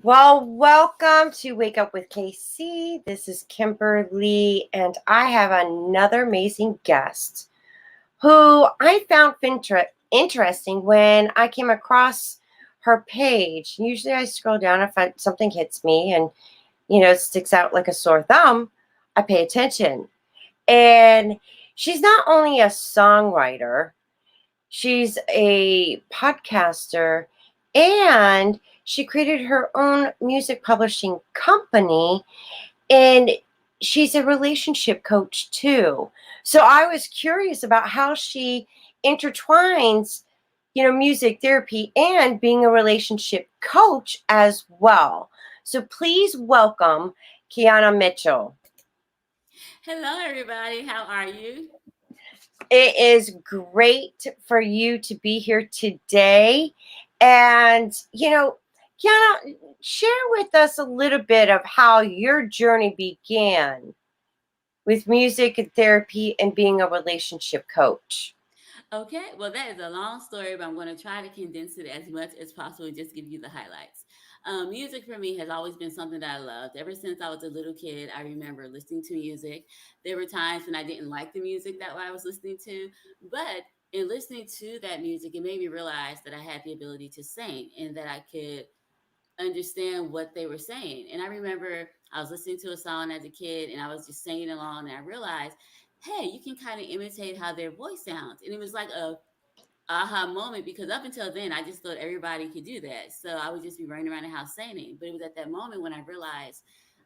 Well, welcome to Wake Up with KC. This is Kimberly, and I have another amazing guest who I found interesting when I came across her page. Usually I scroll down if something hits me and, it sticks out like a sore thumb. I pay attention. And she's not only a songwriter, she's a podcaster, and she created her own music publishing company, and she's a relationship coach too. So I was curious about how she intertwines, music therapy and being a relationship coach as well. So please welcome Keana Mitchell. Hello, everybody. How are you? It is great for you to be here today. And, Kiana, share with us a little bit of how your journey began with music and therapy and being a relationship coach. Okay, well, that is a long story, but I'm going to try to condense it as much as possible and just give you the highlights. Music for me has always been something that I loved. Ever since I was a little kid, I remember listening to music. There were times when I didn't like the music that I was listening to, but in listening to that music, it made me realize that I had the ability to sing and that I could understand what they were saying. And I remember I was listening to a song as a kid and I was just singing along and I realized, hey, you can kind of imitate how their voice sounds. And it was like a aha moment because up until then I just thought everybody could do that. So I would just be running around the house singing. But it was at that moment when I realized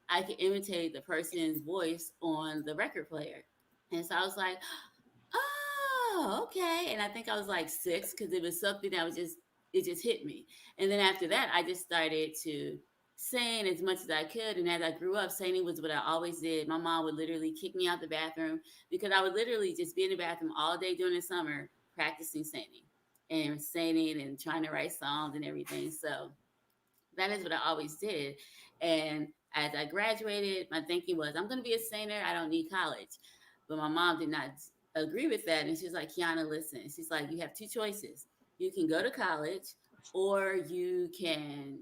I could imitate the person's voice on the record player. And so I was like, oh, okay. And I think I was like 6 because it was something that was just, it just hit me. And then after that, I just started to sing as much as I could. And as I grew up, singing was what I always did. My mom would literally kick me out the bathroom because I would literally just be in the bathroom all day during the summer practicing singing and trying to write songs and everything. So that is what I always did. And as I graduated, my thinking was, I'm going to be a singer. I don't need college. But my mom did not agree with that. And she's like, Keana, listen. She's like, you have two choices. You can go to college or you can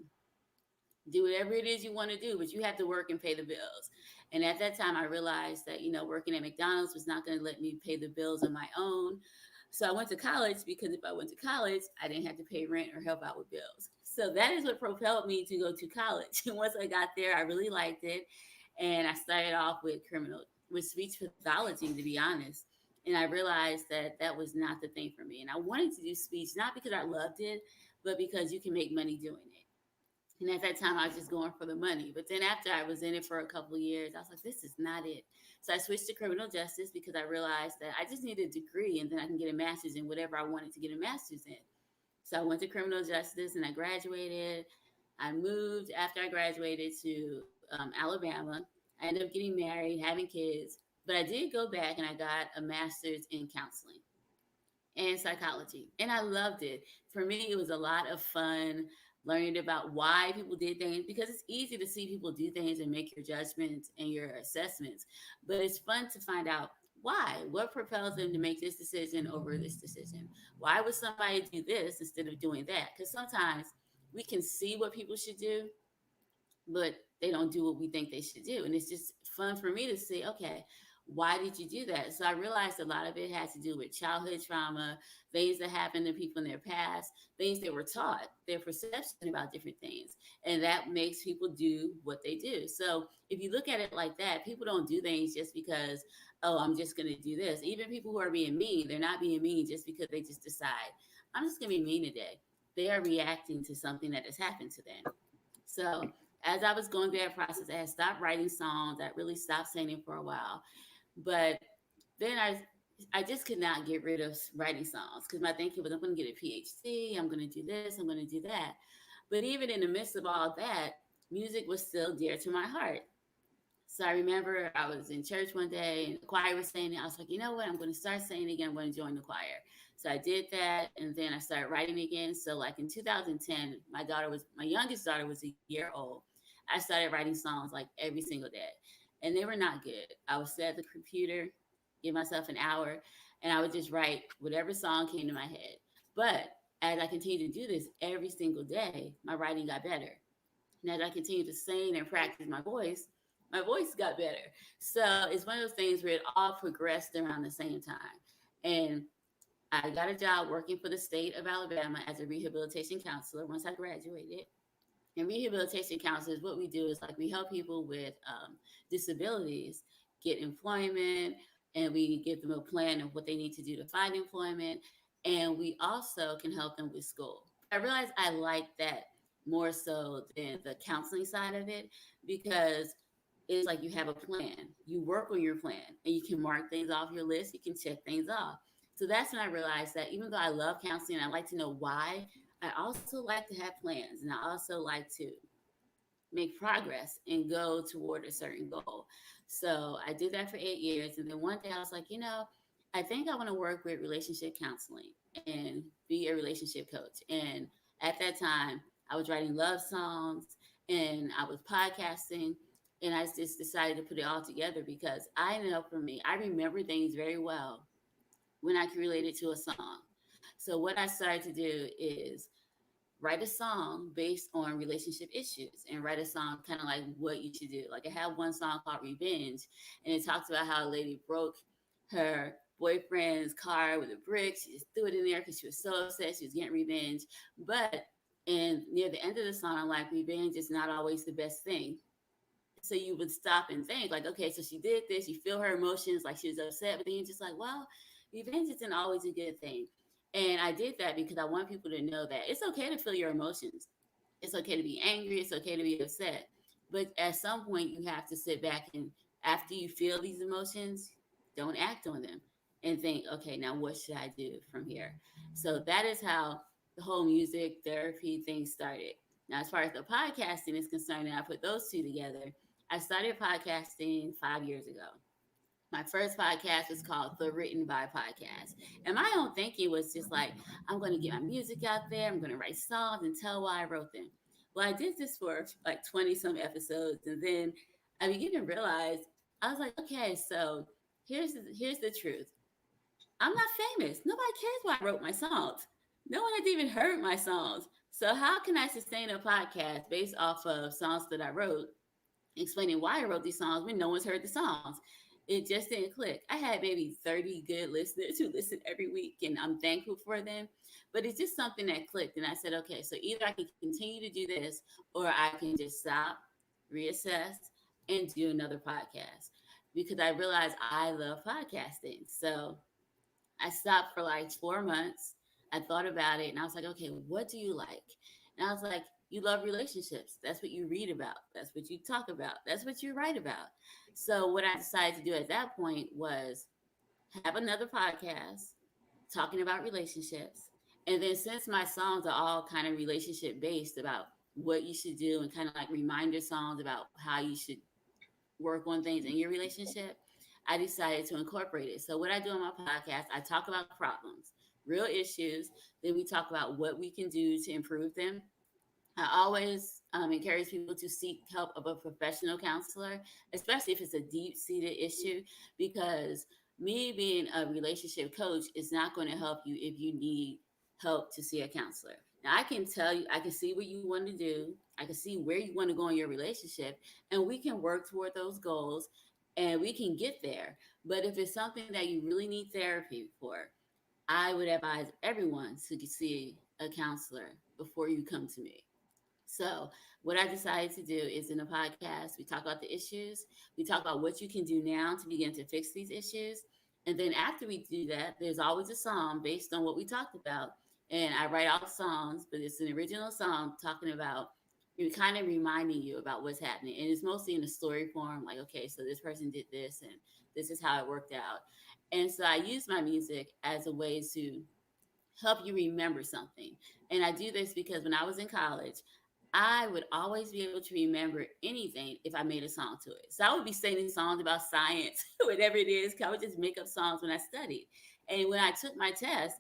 do whatever it is you want to do, but you have to work and pay the bills. And at that time, I realized that, working at McDonald's was not going to let me pay the bills on my own. So I went to college because if I went to college, I didn't have to pay rent or help out with bills. So that is what propelled me to go to college. And once I got there, I really liked it. And I started off with speech pathology, to be honest. And I realized that that was not the thing for me. And I wanted to do speech, not because I loved it, but because you can make money doing it. And at that time, I was just going for the money. But then after I was in it for a couple of years, I was like, this is not it. So I switched to criminal justice because I realized that I just needed a degree and then I can get a master's in whatever I wanted to get a master's in. So I went to criminal justice and I graduated. I moved after I graduated to Alabama. I ended up getting married, having kids. But I did go back and I got a master's in counseling and psychology. And I loved it. For me, it was a lot of fun learning about why people did things because it's easy to see people do things and make your judgments and your assessments. But it's fun to find out why. What propels them to make this decision over this decision? Why would somebody do this instead of doing that? Because sometimes we can see what people should do, but they don't do what we think they should do. And it's just fun for me to see, okay, Why did you do that? So I realized a lot of it had to do with childhood trauma, things that happened to people in their past, things they were taught, their perception about different things. And that makes people do what they do. So if you look at it like that, people don't do things just because, oh, I'm just going to do this. Even people who are being mean, they're not being mean just because they just decide, I'm just going to be mean today. They are reacting to something that has happened to them. So as I was going through that process, I had stopped writing songs. I really stopped singing for a while. But then I just could not get rid of writing songs because my thinking was, I'm going to get a PhD, I'm going to do this, I'm going to do that. But even in the midst of all that, music was still dear to my heart. So I remember I was in church one day and the choir was saying it. I was like, you know what? I'm going to start saying it again. I'm going to join the choir. So I did that, and then I started writing again. So like in 2010, my youngest daughter was a year old. I started writing songs like every single day, and they were not good. I would sit at the computer, give myself an hour, and I would just write whatever song came to my head. But as I continued to do this every single day, my writing got better. And as I continued to sing and practice my voice got better. So it's one of those things where it all progressed around the same time. And I got a job working for the state of Alabama as a rehabilitation counselor once I graduated. And rehabilitation counselors, what we do is like we help people with disabilities get employment, and we give them a plan of what they need to do to find employment. And we also can help them with school. But I realized I like that more so than the counseling side of it because it's like you have a plan. You work on your plan and you can mark things off your list. You can check things off. So that's when I realized that even though I love counseling, I like to know why. I also like to have plans, and I also like to make progress and go toward a certain goal. So I did that for 8 years. And then one day I was like, I think I want to work with relationship counseling and be a relationship coach. And at that time, I was writing love songs and I was podcasting. And I just decided to put it all together because I know for me, I remember things very well when I can relate it to a song. So what I started to do is write a song based on relationship issues and write a song kind of like what you should do. Like I have one song called Revenge, and it talks about how a lady broke her boyfriend's car with a brick. She just threw it in there because she was so upset. She was getting revenge. But and near the end of the song, I'm like, revenge is not always the best thing. So you would stop and think, like, okay, so she did this, you feel her emotions, like she was upset, but then you're just like, well, revenge isn't always a good thing. And I did that because I want people to know that it's okay to feel your emotions. It's okay to be angry, it's okay to be upset. But at some point you have to sit back and after you feel these emotions, don't act on them and think, okay, now what should I do from here? So that is how the whole music therapy thing started. Now, as far as the podcasting is concerned, and I put those two together, I started podcasting 5 years ago. My first podcast was called The Written By Podcast. And my own thinking was just like, I'm going to get my music out there. I'm going to write songs and tell why I wrote them. Well, I did this for like 20 some episodes. And then I began to realize, I was like, okay, so here's the truth. I'm not famous. Nobody cares why I wrote my songs. No one has even heard my songs. So how can I sustain a podcast based off of songs that I wrote explaining why I wrote these songs when no one's heard the songs? It just didn't click. I had maybe 30 good listeners who listen every week, and I'm thankful for them. But it's just something that clicked. And I said, okay, so either I can continue to do this or I can just stop, reassess, and do another podcast because I realized I love podcasting. So I stopped for like 4 months. I thought about it and I was like, okay, what do you like? And I was like, you love relationships. That's what you read about. That's what you talk about. That's what you write about. So, what I decided to do at that point was have another podcast talking about relationships. And then, since my songs are all kind of relationship based about what you should do and kind of like reminder songs about how you should work on things in your relationship, I decided to incorporate it. So, what I do on my podcast, I talk about problems, real issues. Then we talk about what we can do to improve them. I always encourage people to seek help of a professional counselor, especially if it's a deep seated issue, because me being a relationship coach is not going to help you if you need help to see a counselor. Now, I can tell you, I can see what you want to do, I can see where you want to go in your relationship, and we can work toward those goals. and we can get there. But if it's something that you really need therapy for, I would advise everyone to see a counselor before you come to me. So, what I decided to do is in the podcast, we talk about the issues, we talk about what you can do now to begin to fix these issues. And then after we do that, there's always a song based on what we talked about. And I write all the songs, but it's an original song talking about kind of reminding you about what's happening. And it's mostly in a story form, like, okay, so this person did this and this is how it worked out. And so I use my music as a way to help you remember something. And I do this because when I was in college, I would always be able to remember anything if I made a song to it. So I would be singing songs about science, whatever it is. I would just make up songs when I studied. And when I took my test,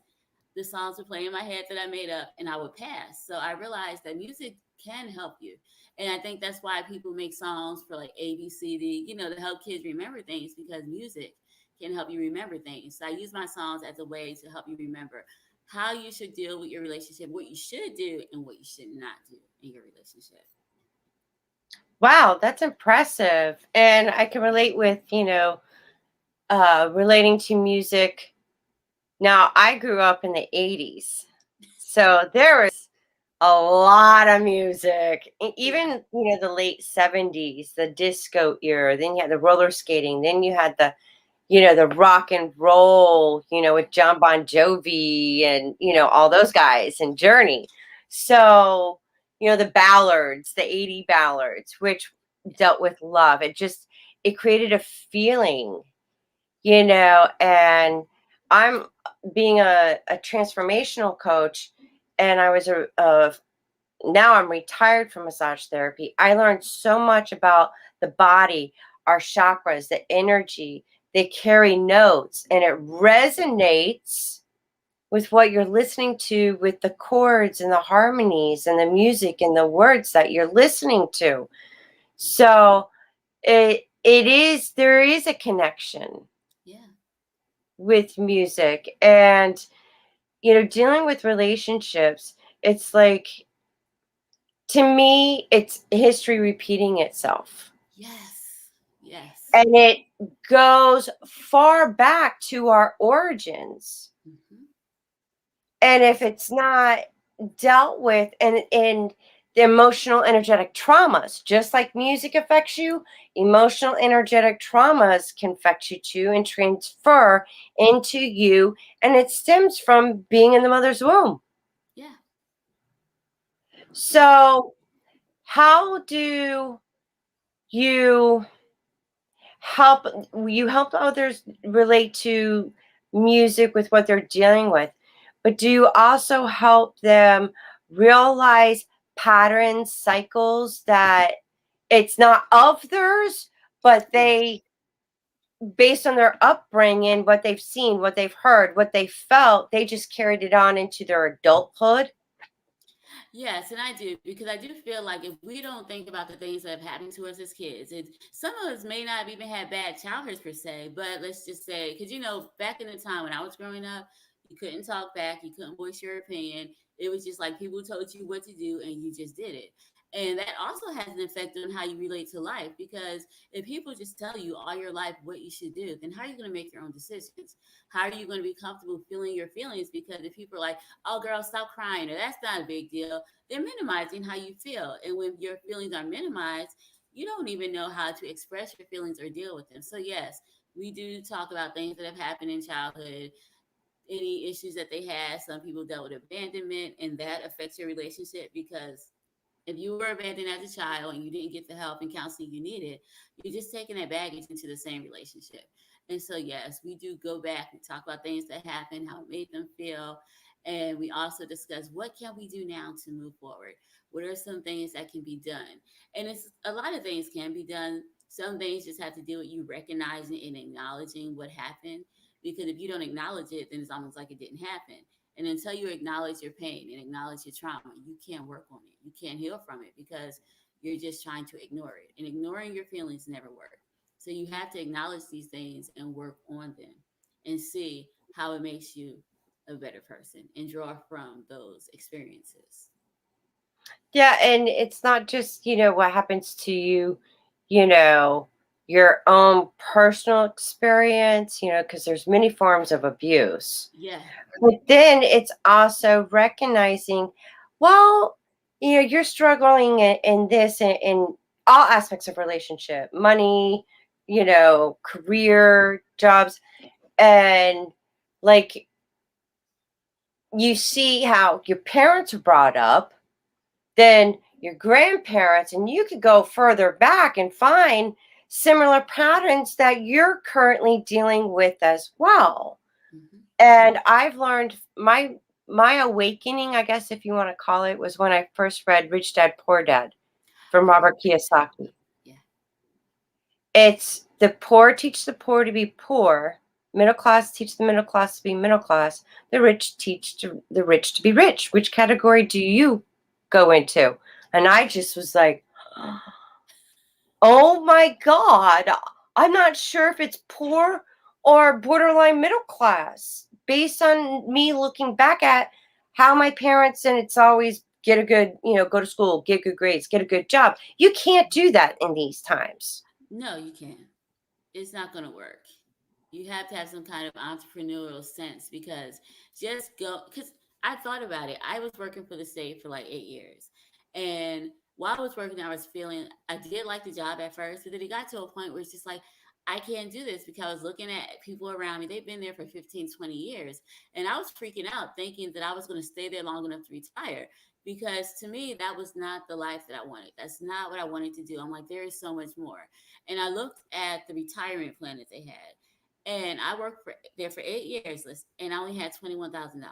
the songs would play in my head that I made up and I would pass. So I realized that music can help you. And I think that's why people make songs for like A, B, C, D, to help kids remember things because music can help you remember things. So I use my songs as a way to help you remember how you should deal with your relationship, what you should do, and what you should not do in your relationship. Wow, that's impressive. And I can relate with, relating to music. Now, I grew up in the 80s. So there was a lot of music. Yeah. Even, the late 70s, the disco era. Then you had the roller skating. Then you had the rock and roll, with John Bon Jovi and, all those guys and Journey. So, the ballads, the 80 ballads, which dealt with love. It created a feeling, and I'm being a transformational coach, and I was now I'm retired from massage therapy. I learned so much about the body, our chakras, the energy. They carry notes and it resonates with what you're listening to, with the chords and the harmonies and the music and the words that you're listening to. So there is a connection Yeah. with music. And dealing with relationships, it's like, to me, it's history repeating itself. Yes. Yes. And it goes far back to our origins. Hmm. And if it's not dealt with, and the emotional energetic traumas, just like music affects you, emotional energetic traumas can affect you too and transfer into you. And it stems from being in the mother's womb. Yeah. So, how do you help others relate to music with what they're dealing with, but do you also help them realize patterns, cycles that it's not of theirs, but Yes. they, based on their upbringing, what they've seen, what they've heard, what they felt, they just carried it on into their adulthood? Yes, and I do because I do feel like if we don't think about the things that have happened to us as kids, some of us may not have even had bad childhoods per se, but let's just say, because back in the time when I was growing up, you couldn't talk back, you couldn't voice your opinion. It was just like people told you what to do and you just did it. And that also has an effect on how you relate to life because if people just tell you all your life what you should do, then how are you going to make your own decisions? How are you going to be comfortable feeling your feelings? Because if people are like, oh, girl, stop crying, or that's not a big deal, they're minimizing how you feel. And when your feelings are minimized, you don't even know how to express your feelings or deal with them. So, yes, we do talk about things that have happened in childhood, any issues that they had. Some people dealt with abandonment, and that affects your relationship because if you were abandoned as a child and you didn't get the help and counseling you needed, you're just taking that baggage into the same relationship. And so, yes, we do go back. We talk about things that happened, how it made them feel, and we also discuss what can we do now to move forward. What are some things that can be done? And it's a lot of things can be done. Some things just have to do with you recognizing and acknowledging what happened. Because if you don't acknowledge it, then it's almost like it didn't happen. And until you acknowledge your pain and acknowledge your trauma, you can't work on it. You can't heal from it because you're just trying to ignore it. And ignoring your feelings never work. So you have to acknowledge these things and work on them and see how it makes you a better person and draw from those experiences. Yeah, and it's not just, what happens to you, you know, your own personal experience, because there's many forms of abuse. Yeah. But then it's also recognizing, well, you're struggling in this in all aspects of relationship, money, career, jobs, and like you see how your parents are brought up, then your grandparents, and you could go further back and find similar patterns that you're currently dealing with as well. Hmm. And I've learned my awakening, I guess if you want to call it, was when I first read Rich Dad Poor Dad from Oh, Robert Kiyosaki. yeah. It's the poor teach the poor to be poor, middle class teach the middle class to be middle class, the rich teach the rich to be rich. Which category do you go into? And I just was like, oh my God, I'm not sure if it's poor or borderline middle class based on me looking back at how my parents, and it's always get a good, go to school, get good grades, get a good job. You can't do that in these times. No, you can't. It's not going to work. You have to have some kind of entrepreneurial sense because just go. Because I thought about it. I was working for the state for like 8 years. And while I was working, I was feeling, I did like the job at first, but then it got to a point where it's just like, I can't do this because I was looking at people around me. They've been there for 15, 20 years. And I was freaking out thinking that I was going to stay there long enough to retire because to me, that was not the life that I wanted. That's not what I wanted to do. I'm like, there is so much more. And I looked at the retirement plan that they had, and I worked there for 8 years, and I only had $21,000.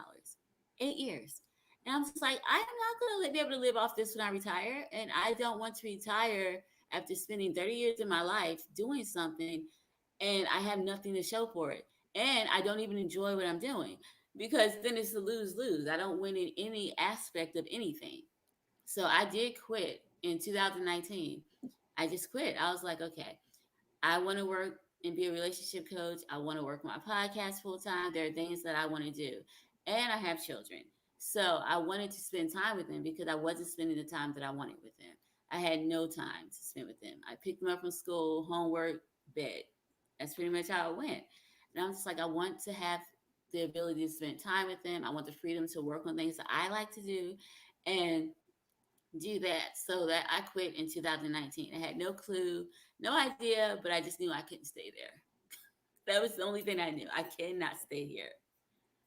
8 years, and I'm just like, I'm not gonna be able to live off this when I retire, and I don't want to retire after spending 30 years of my life doing something, and I have nothing to show for it, and I don't even enjoy what I'm doing because then it's a lose lose. I don't win in any aspect of anything. So I did quit in 2019. I just quit. I was like, okay, I want to work and be a relationship coach. I want to work my podcast full time. There are things that I want to do. And I have children. So I wanted to spend time with them because I wasn't spending the time that I wanted with them. I had no time to spend with them. I picked them up from school, homework, bed. That's pretty much how it went. And I'm just like, I want to have the ability to spend time with them. I want the freedom to work on things that I like to do and do that. So that I quit in 2019. I had no clue, no idea, but I just knew I couldn't stay there. That was the only thing I knew. I cannot stay here.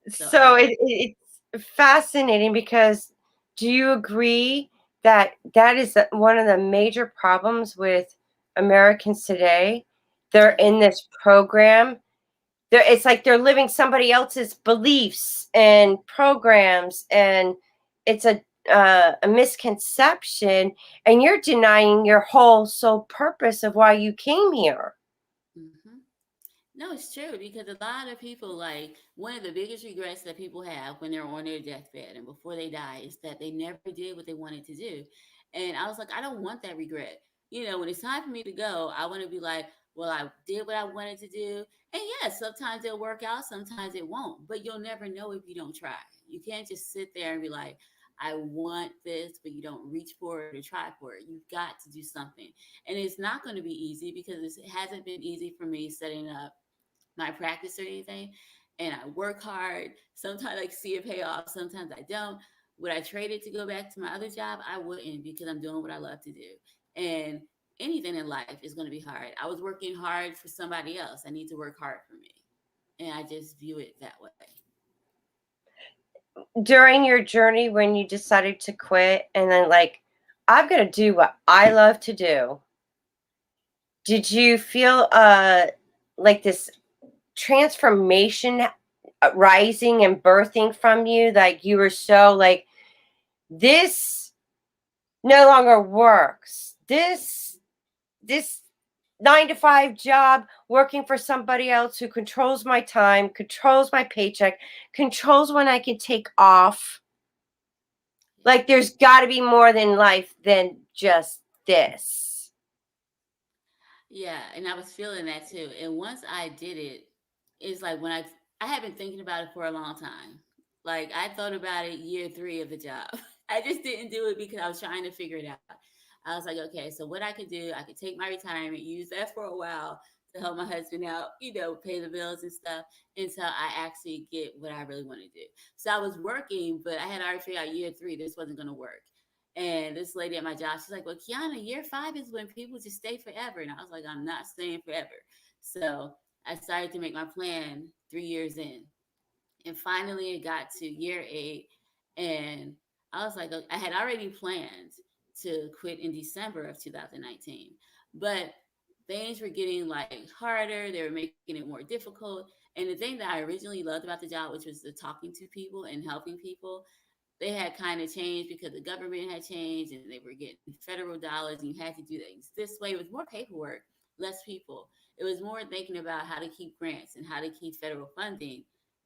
So So I it's fascinating because do you agree that that is one of the major problems with Americans today? They're yeah. in this program. It's like they're living somebody else's beliefs and programs, and it's a misconception, and you're denying your whole sole purpose of why you came here. Hmm. No, it's true because a lot of people like one of the biggest regrets that people have when they're on their deathbed and before they die is that they never did what they wanted to do. And I was like, I don't want that regret. When it's time for me to go, I want to be like, well, I did what I wanted to do. And yes, sometimes it'll work out, sometimes it won't. But you'll never know if you don't try. You can't just sit there and be like, I want this, but you don't reach for it or try for it. You've got to do something. And it's not going to be easy because it hasn't been easy for me setting up my practice or anything. And I work hard. Sometimes I see it pay off, sometimes I don't. Would I trade it to go back to my other job? I wouldn't because I'm doing what I love to do. And anything in life is going to be hard. I was working hard for somebody else. I need to work hard for me. And I just view it that way. During your journey when you decided to quit and then like, I'm going to do what I love to do, did you feel like this transformation rising and birthing from you, like you were so like, this no longer works, this 9 to 5 job working for somebody else who controls my time, controls my paycheck, controls when I can take off, like there's got to be more than life than just this. Yeah, and I was feeling that too. And once I did it, it's like when I had been thinking about it for a long time. Like I thought about it year 3 of the job. I just didn't do it because I was trying to figure it out. I was like, okay, so what I could do, I could take my retirement, use that for a while to help my husband out, pay the bills and stuff until I actually get what I really want to do. So I was working, but I had already figured out year 3, this wasn't going to work. And this lady at my job, she's like, well, Keana, year 5 is when people just stay forever. And I was like, I'm not staying forever. So I started to make my plan 3 years in. And finally, it got to year 8. And I was like, I had already planned to quit in December of 2019. But things were getting like harder. They were making it more difficult. And the thing that I originally loved about the job, which was the talking to people and helping people, they had kind of changed because the government had changed and they were getting federal dollars and you had to do things this way. It was more paperwork, less people. It was more thinking about how to keep grants and how to keep federal funding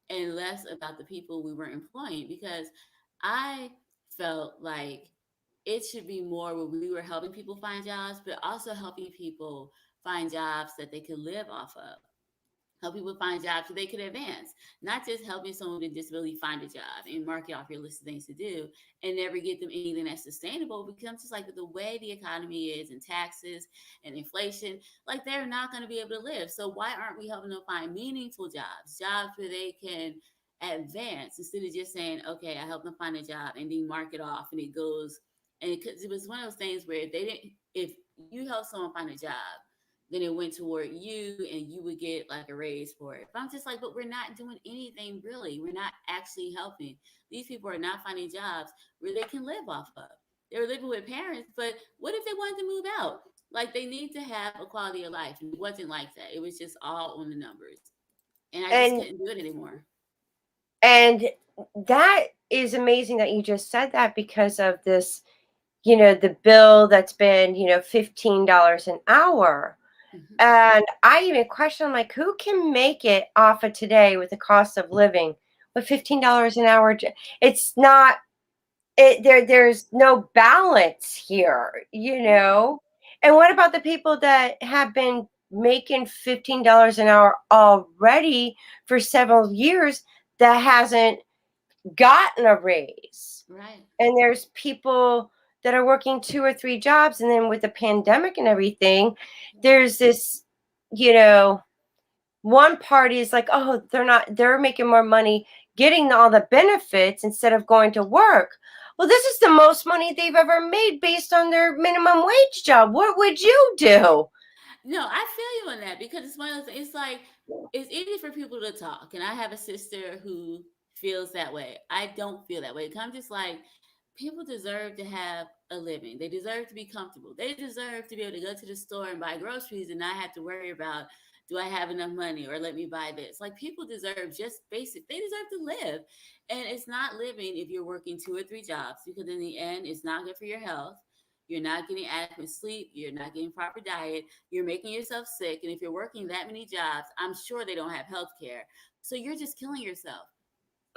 and less about the people we were employing because I felt like it should be more where we were helping people find jobs, but also helping people find jobs that they could live off of, help people find jobs so they could advance, not just helping someone with a disability find a job and mark it off your list of things to do and never get them anything that's sustainable because I'm just like the way the economy is and taxes and inflation, like they're not going to be able to live. So why aren't we helping them find meaningful jobs, jobs where they can advance instead of just saying, okay, I help them find a job and then mark it off and it goes. And it was one of those things where if you help someone find a job, then it went toward you and you would get like a raise for it. But I'm just like, but we're not doing anything really. We're not actually helping. These people are not finding jobs where they can live off of. They were living with parents, but what if they wanted to move out? Like they need to have a quality of life. And it wasn't like that. It was just all on the numbers. And I just And couldn't do it anymore. and that is amazing that you just said that because of this, the bill that's been, $15 an hour. Hmm. And I even question, like, who can make it off of today with the cost of living with $15 an hour? It's not there's no balance here. Right. And what about the people that have been making $15 an hour already for several years that hasn't gotten a raise? Right. And there's people that are working 2 or 3 jobs, and then with the pandemic and everything, there's this, you know, one party is like, oh, they're making more money getting all the benefits instead of going to work. Well, this is the most money they've ever made based on their minimum wage job. What would you do? No, I feel you on that because it's one of those. It's like it's easy for people to talk, and I have a sister who feels that way. I don't feel that way. I'm just like people deserve to have a living. They deserve to be comfortable. They deserve to be able to go to the store and buy groceries and not have to worry about do I have enough money or let me buy this. Like people deserve just basic. They deserve to live, and it's not living if you're working 2 or 3 jobs because in the end, it's not good for your health. You're not getting adequate sleep. You're not getting proper diet. You're making yourself sick. And if you're working that many jobs, I'm sure they don't have health care. So you're just killing yourself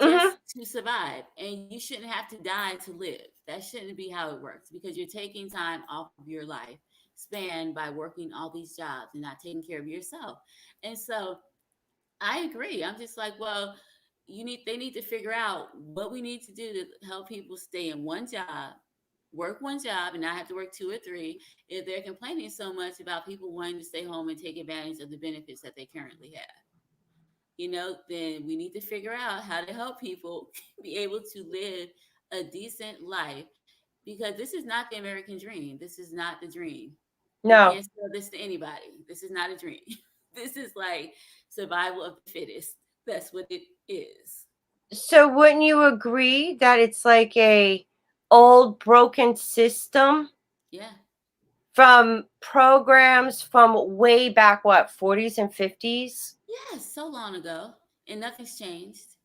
Hmm. just to survive. And you shouldn't have to die to live. That shouldn't be how it works because you're taking time off of your life span by working all these jobs and not taking care of yourself. And so I agree. I'm just like, well, they need to figure out what we need to do to help people stay in one job, work one job and not have to work 2 or 3 if they're complaining so much about people wanting to stay home and take advantage of the benefits that they currently have. Then we need to figure out how to help people be able to live a decent life because this is not the American dream. This is not the dream. You No. can't sell this to anybody. This is not a dream. This is like survival of the fittest. That's what it is. So wouldn't you agree that it's like a old broken system Yeah. from programs from way back, what, 40s and 50s? Yes, so long ago. And nothing's changed.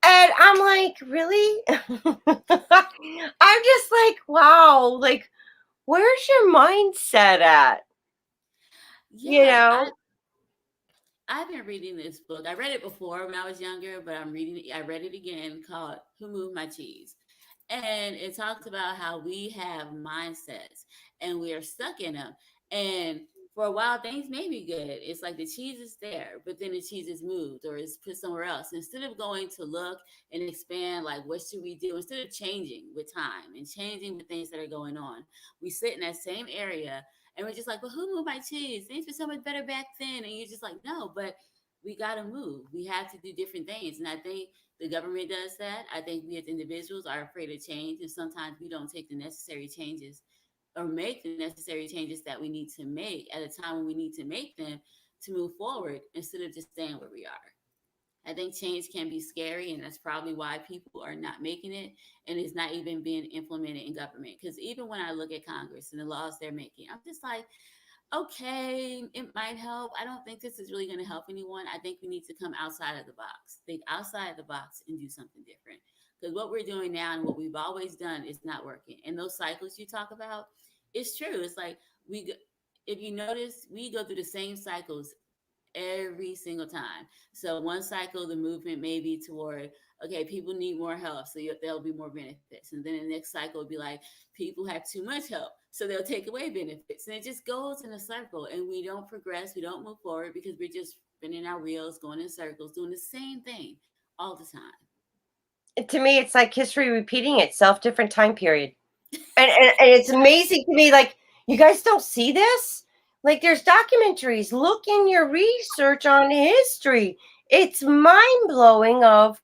And I'm like, really? I'm just like, wow, like, where's your mindset at? You Yeah, know? I've been reading this book. I read it before when I was younger, but I'm reading it. I read it again called Who Moved My Cheese? And it talks about how we have mindsets and we are stuck in them. And for a while things may be good. It's like the cheese is there, but then the cheese is moved or is put somewhere else. Instead of going to look and expand, like what should we do? Instead of changing with time and changing with things that are going on, we sit in that same area and we're just like, well, who moved my cheese? Things were so much better back then. And you're just like, no, but we gotta move. We have to do different things. And I think the government does that. I think we as individuals are afraid of change, and sometimes we don't take the necessary changes or make the necessary changes that we need to make at a time when we need to make them to move forward instead of just staying where we are. I think change can be scary, and that's probably why people are not making it, and it's not even being implemented in government. Because even when I look at Congress and the laws they're making, I'm just like, okay, it might help. I don't think this is really going to help anyone. I think we need to come outside of the box, think outside of the box and do something different. Because what we're doing now and what we've always done is not working. And those cycles you talk about, it's true. It's like if you notice, we go through the same cycles every single time. So one cycle, the movement may be toward, okay, people need more help, so there'll be more benefits. And then the next cycle will be like, people have too much help, so they'll take away benefits. And it just goes in a circle, and we don't progress, we don't move forward because we're just spinning our wheels, going in circles, doing the same thing all the time. To me, it's like history repeating itself, different time period. And it's amazing to me, like, you guys don't see this? Like, there's documentaries. Look in your research on history. It's mind blowing of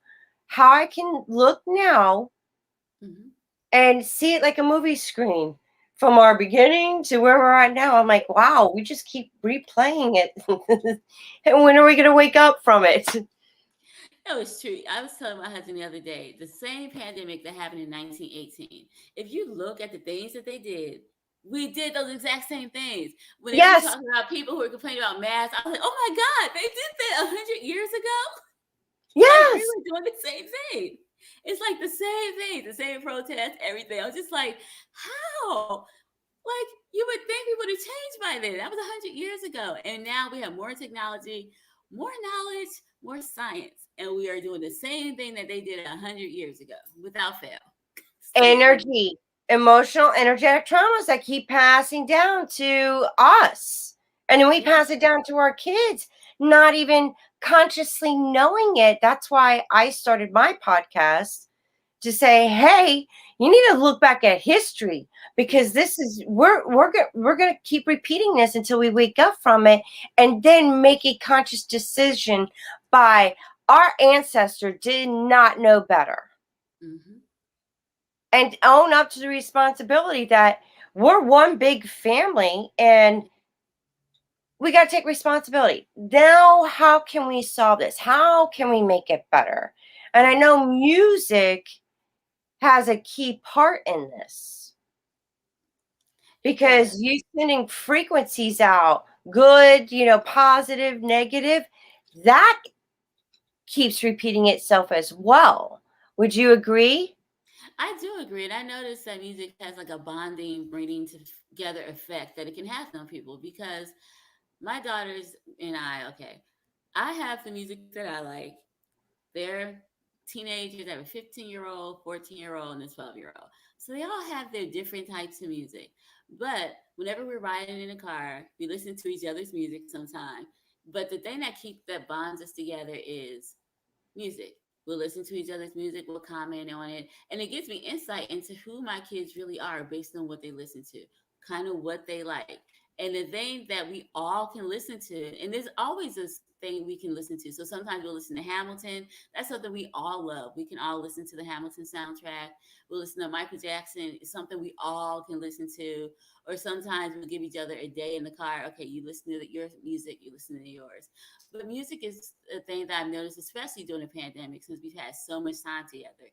how I can look now Mm-hmm. and see it like a movie screen from our beginning to where we're at now. I'm like, wow, we just keep replaying it. And when are we going to wake up from it? That was true. I was telling my husband the other day, the same pandemic that happened in 1918. If you look at the things that they did, we did those exact same things. When they were Yes, talking about people who were complaining about masks, I was like, oh my God, they did that 100 years ago. Like we yes. were doing the same thing. It's like the same thing, the same protest, everything. I was just like, how? Like you would think we would have changed by then. That was 100 years ago. And now we have more technology, more knowledge, more science. And we are doing the same thing that they did 100 years ago without fail. Same thing. Energy, emotional, energetic traumas that keep passing down to us. And then we Yeah. pass it down to our kids, not even consciously knowing it. That's why I started my podcast to say, hey, you need to look back at history because Yes. this is we're going to keep repeating this until we wake up from it and then make a conscious decision by our ancestor did not know better Mm-hmm. and own up to the responsibility that we're one big family and we got to take responsibility. Now, how can we solve this? How can we make it better? And I Yes. know music has a key part in this It does. because you sending frequencies out, good, positive, negative, that keeps repeating itself as well. Would you agree? I do agree. And I noticed that music has like a bonding, bringing together effect that it can have on people because my daughters and I, okay, I have the music that I like. They're teenagers. I have a 15-year-old, 14-year-old, and a 12-year-old. So they all have their different types of music. But whenever we're riding in a car, we listen to each other's music sometimes. But the thing that bonds us together is music. We'll listen to each other's music, we'll comment on it, and it gives me insight into who my kids really are based on what they listen to, kind of what they like. And the thing that we all can listen to, and there's always this thing we can listen to. So sometimes we'll listen to Hamilton. That's something we all love. We can all listen to the Hamilton soundtrack. We'll listen to Michael Jackson. It's something we all can listen to. Or sometimes we'll give each other a day in the car. Okay, you listen to your music, you listen to yours. But music is a thing that I've noticed, especially during the pandemic, since we've had so much time together.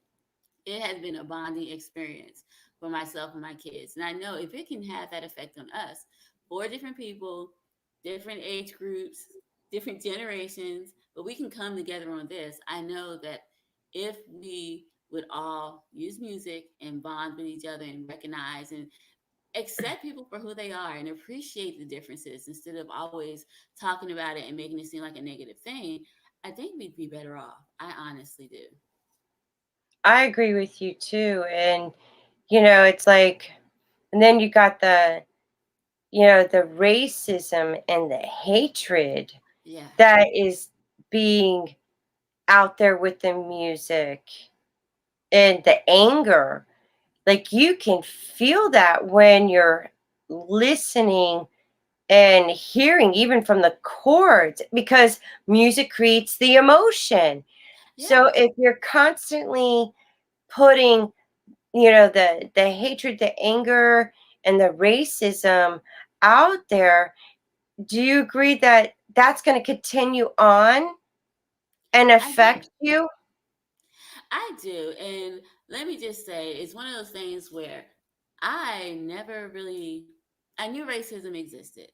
It has been a bonding experience for myself and my kids. And I know if it can have that effect on us, four different people, different age groups, different generations, but we can come together on this. I know that if we would all use music and bond with each other and recognize and accept people for who they are and appreciate the differences instead of always talking about it and making it seem like a negative thing, I think we'd be better off. I honestly do. I agree with you too. And, it's like, and then you got the racism and the hatred Yes. that is being out there with the music and the anger. Like you can feel that when you're listening and hearing, even from the chords, because music creates the emotion. So Yeah. if you're constantly putting, the hatred, the anger, and the racism out there, do you agree that that's going to continue on and I do. affect you? I do. And let me just say, it's one of those things where I never really, I knew racism existed,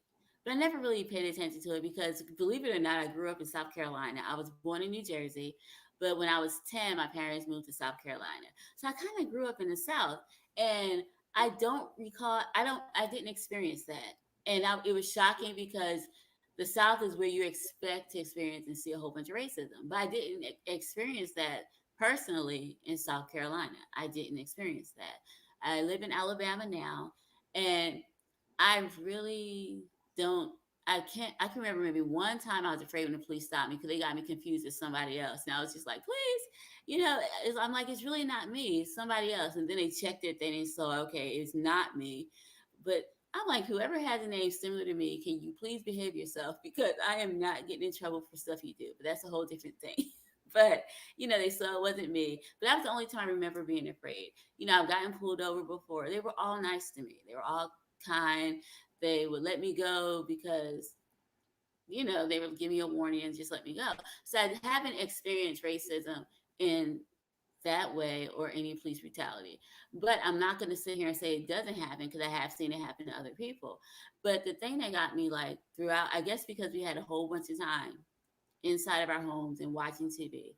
but I never really paid attention to it because, believe it or not, I grew up in South Carolina. I was born in New Jersey, but when I was 10, my parents moved to South Carolina. So I kind of grew up in the South. And I don't recall, I didn't experience that. And it was shocking because the South is where you expect to experience and see a whole bunch of racism. But I didn't experience that personally in South Carolina. I didn't experience that. I live in Alabama now, and I really don't. I can remember maybe one time I was afraid when the police stopped me because they got me confused with somebody else, and I was just like, "Please," I'm like, "It's really not me, it's somebody else." And then they checked it, then they saw, okay, it's not me. But I'm like, whoever has a name similar to me, can you please behave yourself? Because I am not getting in trouble for stuff you do. But that's a whole different thing. But they saw it wasn't me. But that was the only time I remember being afraid. I've gotten pulled over before. They were all nice to me. They were all kind. They would let me go because they would give me a warning and just let me go. So I haven't experienced racism in that way or any police brutality. But I'm not going to sit here and say it doesn't happen because I have seen it happen to other people. But the thing that got me like throughout, I guess because we had a whole bunch of time inside of our homes and watching TV.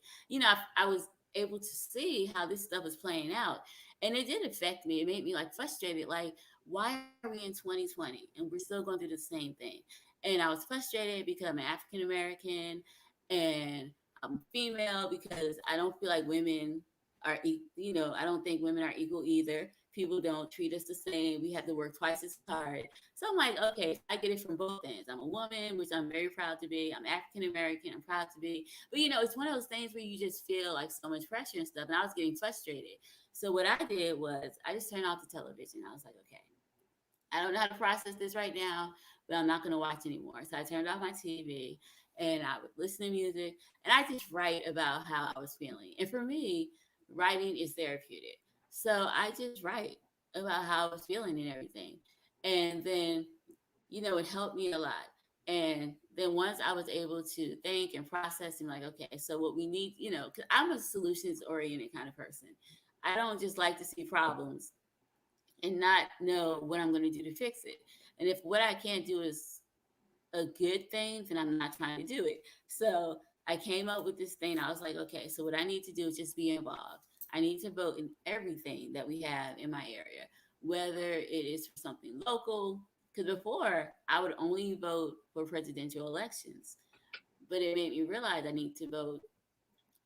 I was able to see how this stuff was playing out. And it did affect me. It made me like frustrated. Like, why are we in 2020 and we're still going through the same thing? And I was frustrated because I'm African American and I'm female because I don't feel like women I don't think women are equal either. People don't treat us the same. We have to work twice as hard. So I'm like, okay, so I get it from both ends. I'm a woman, which I'm very proud to be. I'm African American. I'm proud to be. But it's one of those things where you just feel like so much pressure and stuff. And I was getting frustrated. So what I did was I just turned off the television. I was like, okay, I don't know how to process this right now, but I'm not going to watch anymore. So I turned off my TV and I would listen to music and I just write about how I was feeling. And for me, writing is therapeutic. So I just write about how I was feeling and everything. And then, it helped me a lot. And then once I was able to think and process and like, okay, so what we need, because I'm a solutions oriented kind of person. I don't just like to see problems and not know what I'm going to do to fix it. And if what I can't do is a good thing, then I'm not trying to do it. So I came up with this thing. I was like, okay, so what I need to do is just be involved. I need to vote in everything that we have in my area, whether it is for something local, because before I would only vote for presidential elections, but it made me realize I need to vote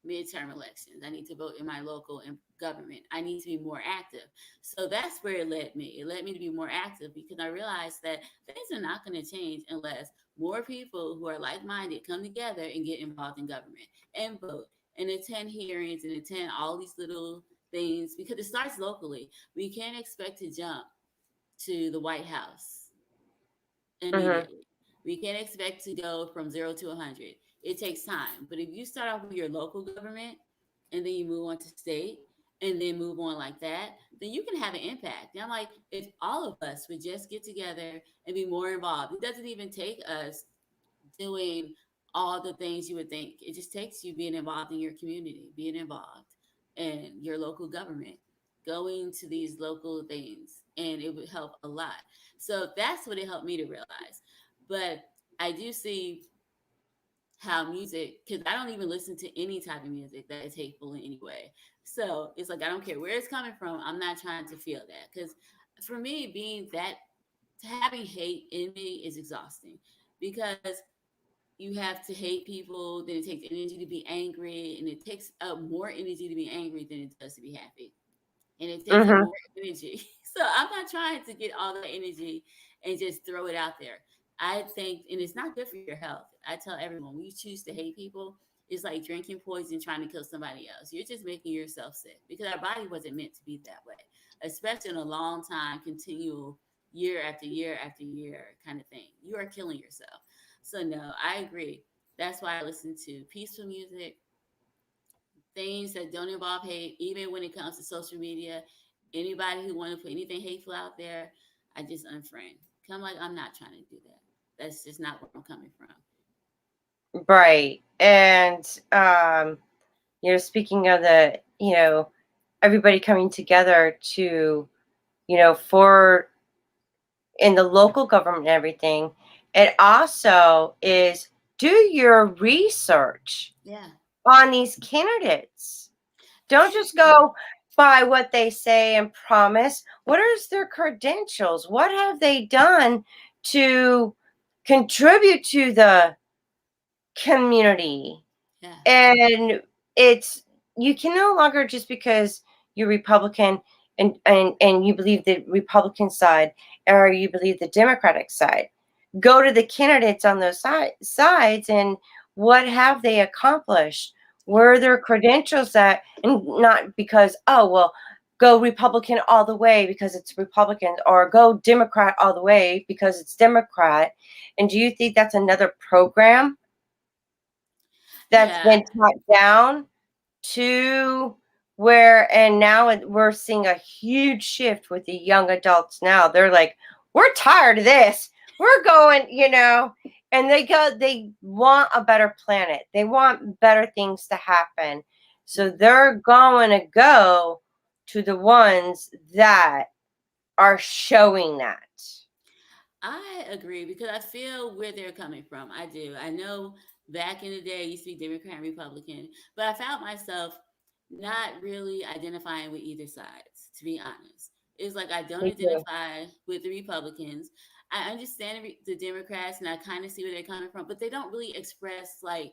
midterm elections. I need to vote in my local government. I need to be more active. So that's where it led me. It led me to be more active because I realized that things are not going to change unless more people who are like minded come together and get involved in government and vote and attend hearings and attend all these little things because it starts locally. We can't expect to jump to the White House Hmm. immediately. We can't expect to go from 0 to 100. It takes time. But if you start off with your local government and then you move on to state and then move on like that, then you can have an impact. And I'm like, if all of us would just get together and be more involved, it doesn't even take us doing all the things you would think. It just takes you being involved in your community, being involved in your local government, going to these local things, and it would help a lot. So that's what it helped me to realize. But I do see how music, because I don't even listen to any type of music that is hateful in any way. So it's like I don't care where it's coming from. I'm not trying to feel that because for me, being that having hate in me is exhausting because you have to hate people, then it takes energy to be angry, and it takes up more energy to be angry than it does to be happy. And it takes up Hmm. more energy. So I'm not trying to get all that energy and just throw it out there. I think, and it's not good for your health. I tell everyone, when you choose to hate people, it's like drinking poison, trying to kill somebody else. You're just making yourself sick because our body wasn't meant to be that way, especially in a long time, continual year after year after year kind of thing. You are killing yourself. So no, I agree. That's why I listen to peaceful music, things that don't involve hate, even when it comes to social media. Anybody who want to put anything hateful out there, I just unfriend. Come like I'm not trying to do that. That's just not where I'm coming from. Right. And speaking of the, everybody coming together to, for in the local government and everything, it also is do your research Yeah. on these candidates. Don't just go by what they say and promise. What is their credentials? What have they done to contribute to the community? Yeah. And it's you can no longer, just because you're Republican and you believe the Republican side or you believe the Democratic side, go to the candidates on those sides and what have they accomplished? Where are their credentials at? And not because, oh well, go Republican all the way because it's Republican, or go Democrat all the way because it's Democrat. And do you think that's another program that's Yeah. been taught down to where, and now we're seeing a huge shift with the young adults now. They're like, we're tired of this. We're going, and they want a better planet. They want better things to happen. So they're going to go to the ones that are showing that. I agree because I feel where they're coming from. I do. I know back in the day, I used to be Democrat and Republican, but I found myself not really identifying with either sides, to be honest. It's like I don't Me too. identify with the Republicans. I understand the Democrats and I kind of see where they're coming from, but they don't really express like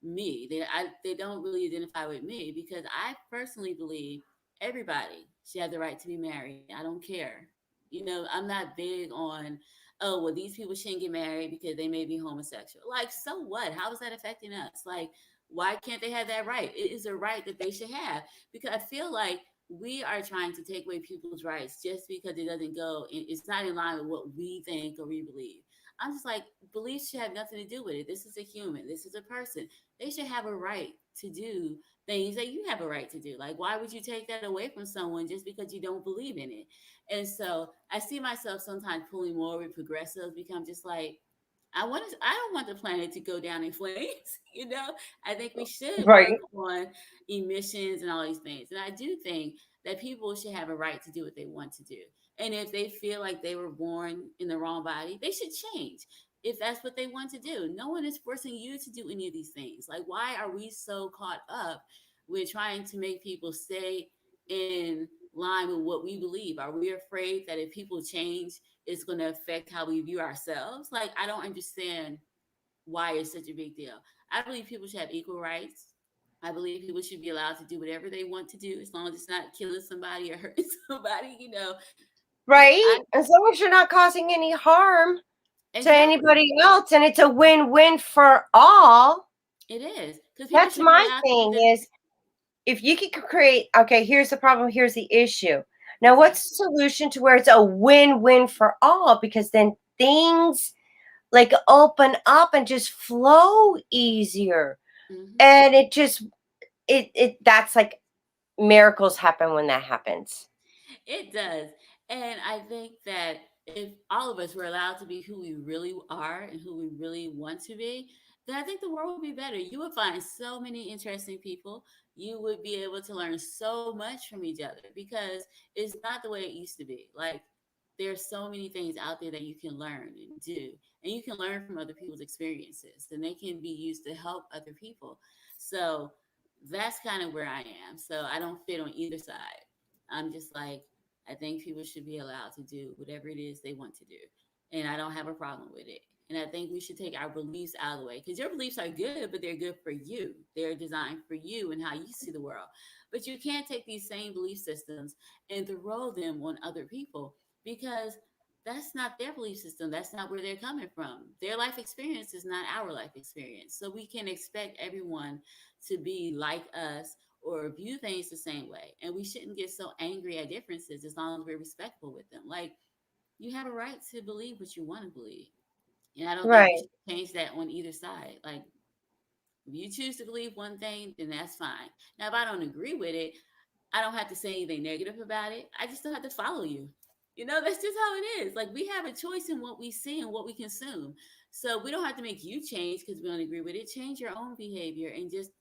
me. They don't really identify with me because I personally believe everybody should have the right to be married. I don't care. You know, I'm not big on, oh well, these people shouldn't get married because they may be homosexual. Like, so what? How is that affecting us? Like, why can't they have that right? It is a right that they should have because I feel like we are trying to take away people's rights just because it doesn't go. It's not in line with what we think or we believe. I'm just like, beliefs should have nothing to do with it. This is a human. This is a person. They should have a right to do things that you have a right to do. Like, why would you take that away from someone just because you don't believe in it? And so I see myself sometimes pulling more with progressives because I'm just like, I don't want the planet to go down in flames. You know, I think we should work Right. on emissions and all these things. And I do think that people should have a right to do what they want to do. And if they feel like they were born in the wrong body, they should change if that's what they want to do. No one is forcing you to do any of these things. Like, why are we so caught up with trying to make people stay in line with what we believe? Are we afraid that if people change, it's going to affect how we view ourselves? Like, I don't understand why it's such a big deal. I believe people should have equal rights. I believe people should be allowed to do whatever they want to do as long as it's not killing somebody or hurting somebody, you know. Because I, Right. As long as you're not causing any harm to exactly, anybody else and it's a win-win for all. it is. Because people That's should be my allowed to do thing the, is, if you could create, okay, here's the problem, here's the issue. Now, what's exactly. the solution to where it's a win-win for all? Because then things like open up and just flow easier. Hmm. And it just it that's like miracles happen when that happens. It does. And I think that if all of us were allowed to be who we really are and who we really want to be, then I think the world would be better. You would find so many interesting people. You would be able to learn so much from each other because it's not the way it used to be. Like, there's so many things out there that you can learn and do, and you can learn from other people's experiences, and they can be used to help other people. So that's kind of where I am. So I don't fit on either side. I'm just like, I think people should be allowed to do whatever it is they want to do. And I don't have a problem with it. And I think we should take our beliefs out of the way because your beliefs are good, but they're good for you. They're designed for you and how you see the world. But you can't take these same belief systems and throw them on other people because that's not their belief system. That's not where they're coming from. Their life experience is not our life experience. So we can expect everyone to be like us or view things the same way. And we shouldn't get so angry at differences as long as we're respectful with them. Like, you have a right to believe what you want to believe. And I don't think we Right. should change that on either side. Like, if you choose to believe one thing, then that's fine. Now, if I don't agree with it, I don't have to say anything negative about it. I just don't have to follow you. You know, that's just how it is. Like, we have a choice in what we see and what we consume. So we don't have to make you change because we don't agree with it. Change your own behavior and just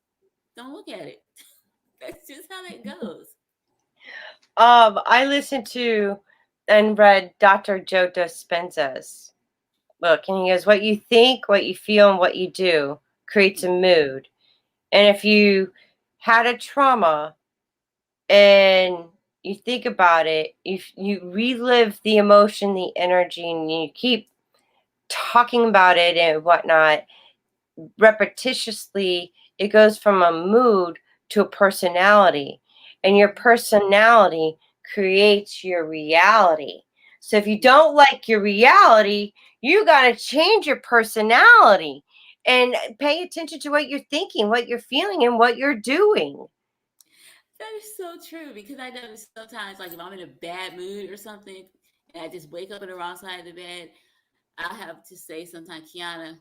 don't look at it. That's just how that goes. I listened to and read Dr. Joe Dispenza's book, and he goes, "What you think, what you feel, and what you do creates a mood. And if you had a trauma and you think about it, if you relive the emotion, the energy, and you keep talking about it and whatnot, repetitiously, it goes from a mood to a personality. And your personality creates your reality. So if you don't like your reality, you got to change your personality and pay attention to what you're thinking, what you're feeling, and what you're doing." That is so true because I notice sometimes, like, if I'm in a bad mood or something and I just wake up on the wrong side of the bed, I'll have to say sometimes, Kiana,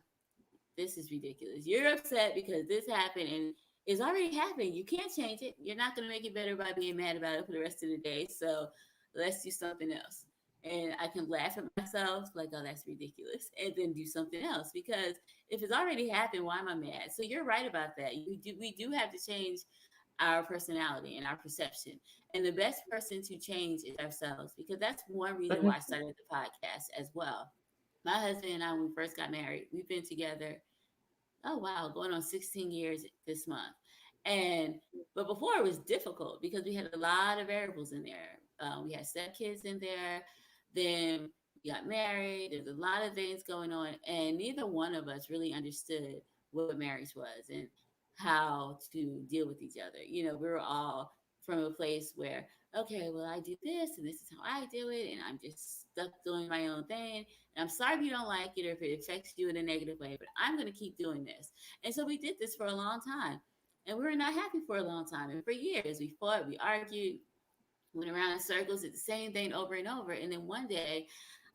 this is ridiculous. You're upset because this happened and it's already happened. You can't change it. You're not going to make it better by being mad about it for the rest of the day. So let's do something else. And I can laugh at myself, like, oh, that's ridiculous, and then do something else. Because if it's already happened, why am I mad? So you're right about that. We do have to change our personality and our perception. And the best person to change is ourselves, because that's one reason Mhm. why I started the podcast as well. My husband and I, when we first got married, we've been together, oh wow, going on 16 years this month. And but before it was difficult because we had a lot of variables in there. We had stepkids in there. Then we got married. There's a lot of things going on, and neither one of us really understood what marriage was and how to deal with each other. You know, we were all from a place where, okay, well, I do this, and this is how I do it, and I'm just stuck doing my own thing. And I'm sorry if you don't like it or if it affects you in a negative way, but I'm going to keep doing this. And so we did this for a long time. And we were not happy for a long time. And for years, we fought, we argued, went around in circles, did the same thing over and over. And then one day,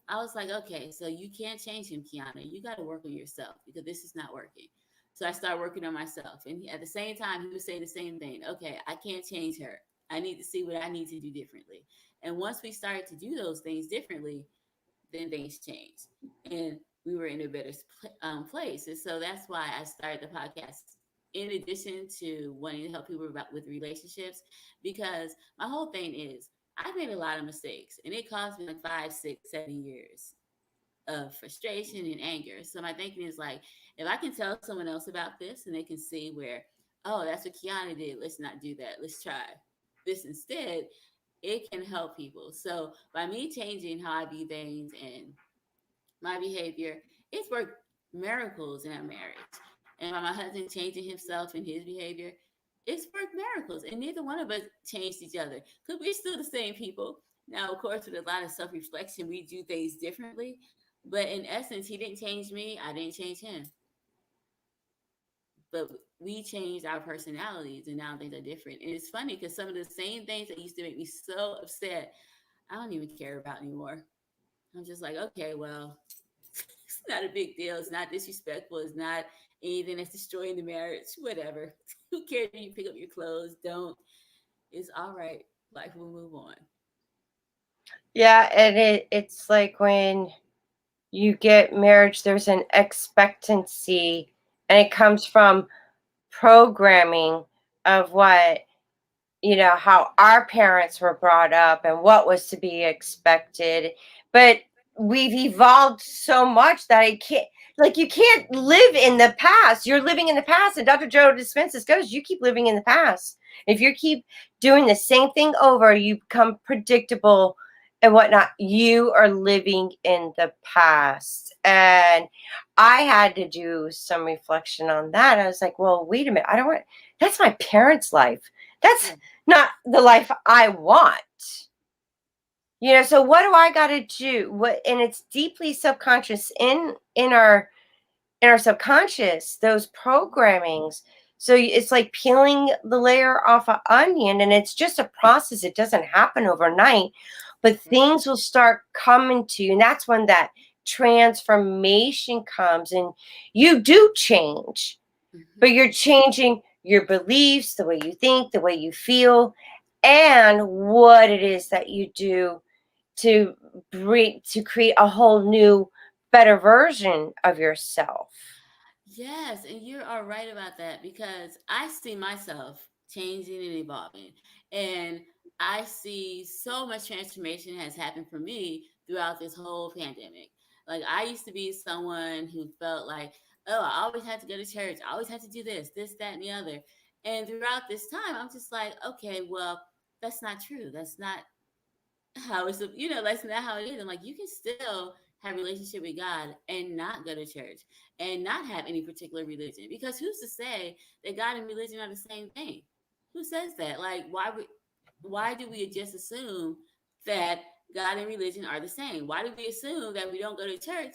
I was like, okay, so you can't change him, Kiana. You got to work on yourself because this is not working. So I started working on myself. And at the same time, he was saying the same thing. Okay, I can't change her. I need to see what I need to do differently. And once we started to do those things differently, then things changed and we were in a better place. And so that's why I started the podcast in addition to wanting to help people about with relationships, because my whole thing is I made a lot of mistakes and it cost me like 5, 6, 7 years of frustration and anger. So my thinking is like, if I can tell someone else about this and they can see where, oh, that's what Kiana did, let's not do that, let's try this instead, it can help people. So by me changing how I view things and my behavior, it's worked miracles in our marriage. And by my husband changing himself and his behavior, it's worked miracles. And neither one of us changed each other because we're still the same people. Now, of course, with a lot of self reflection, we do things differently. But in essence, he didn't change me, I didn't change him. But we changed our personalities and now things are different. And it's funny because some of the same things that used to make me so upset, I don't even care about anymore. I'm just like, okay, well, it's not a big deal. It's not disrespectful. It's not anything that's destroying the marriage. Whatever. Who cares if you pick up your clothes? Don't. It's all right. Life will move on. Yeah, and it's like when you get marriage, there's an expectancy, and it comes from programming of what, how our parents were brought up and what was to be expected. But we've evolved so much that I can't, like, you can't live in the past. You're living in the past. And Dr. Joe Dispenza goes, you keep living in the past. If you keep doing the same thing over, you become predictable and whatnot. You are living in the past. And I had to do some reflection on that. I was like, well, wait a minute. I don't want, that's my parents' life. That's Yeah. not the life I want. So what do I got to do? What, and it's deeply subconscious in our subconscious, those programmings. So it's like peeling the layer off an onion, and it's just a process. It doesn't happen overnight, but Right. things will start coming to you. And that's when that transformation comes, and you do change, Hmm. but you're changing your beliefs, the way you think, the way you feel, and what it is that you do to to create a whole new, better version of yourself. Yes, and you are right about that because I see myself changing and evolving. And I see so much transformation has happened for me throughout this whole pandemic. Like I used to be someone who felt like, oh, I always had to go to church. I always had to do this, that, and the other. And throughout this time, I'm just like, okay, well, that's not true. That's not how it's, that's not how it is. I'm like, you can still have a relationship with God and not go to church and not have any particular religion, because who's to say that God and religion are the same thing? Who says that? Like, why do we just assume that God and religion are the same? Why do we assume that we don't go to church,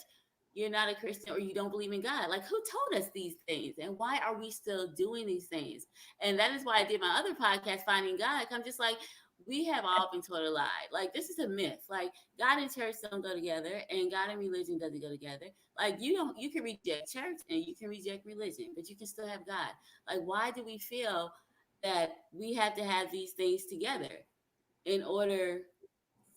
you're not a Christian, or you don't believe in God? Like, who told us these things, and why are we still doing these things? And that is why I did my other podcast, Finding God. I'm just like, we have all been told a lie. Like, this is a myth. Like, God and church don't go together, and God and religion doesn't go together. Like, you can reject church and you can reject religion, but you can still have God. Like, why do we feel that we have to have these things together in order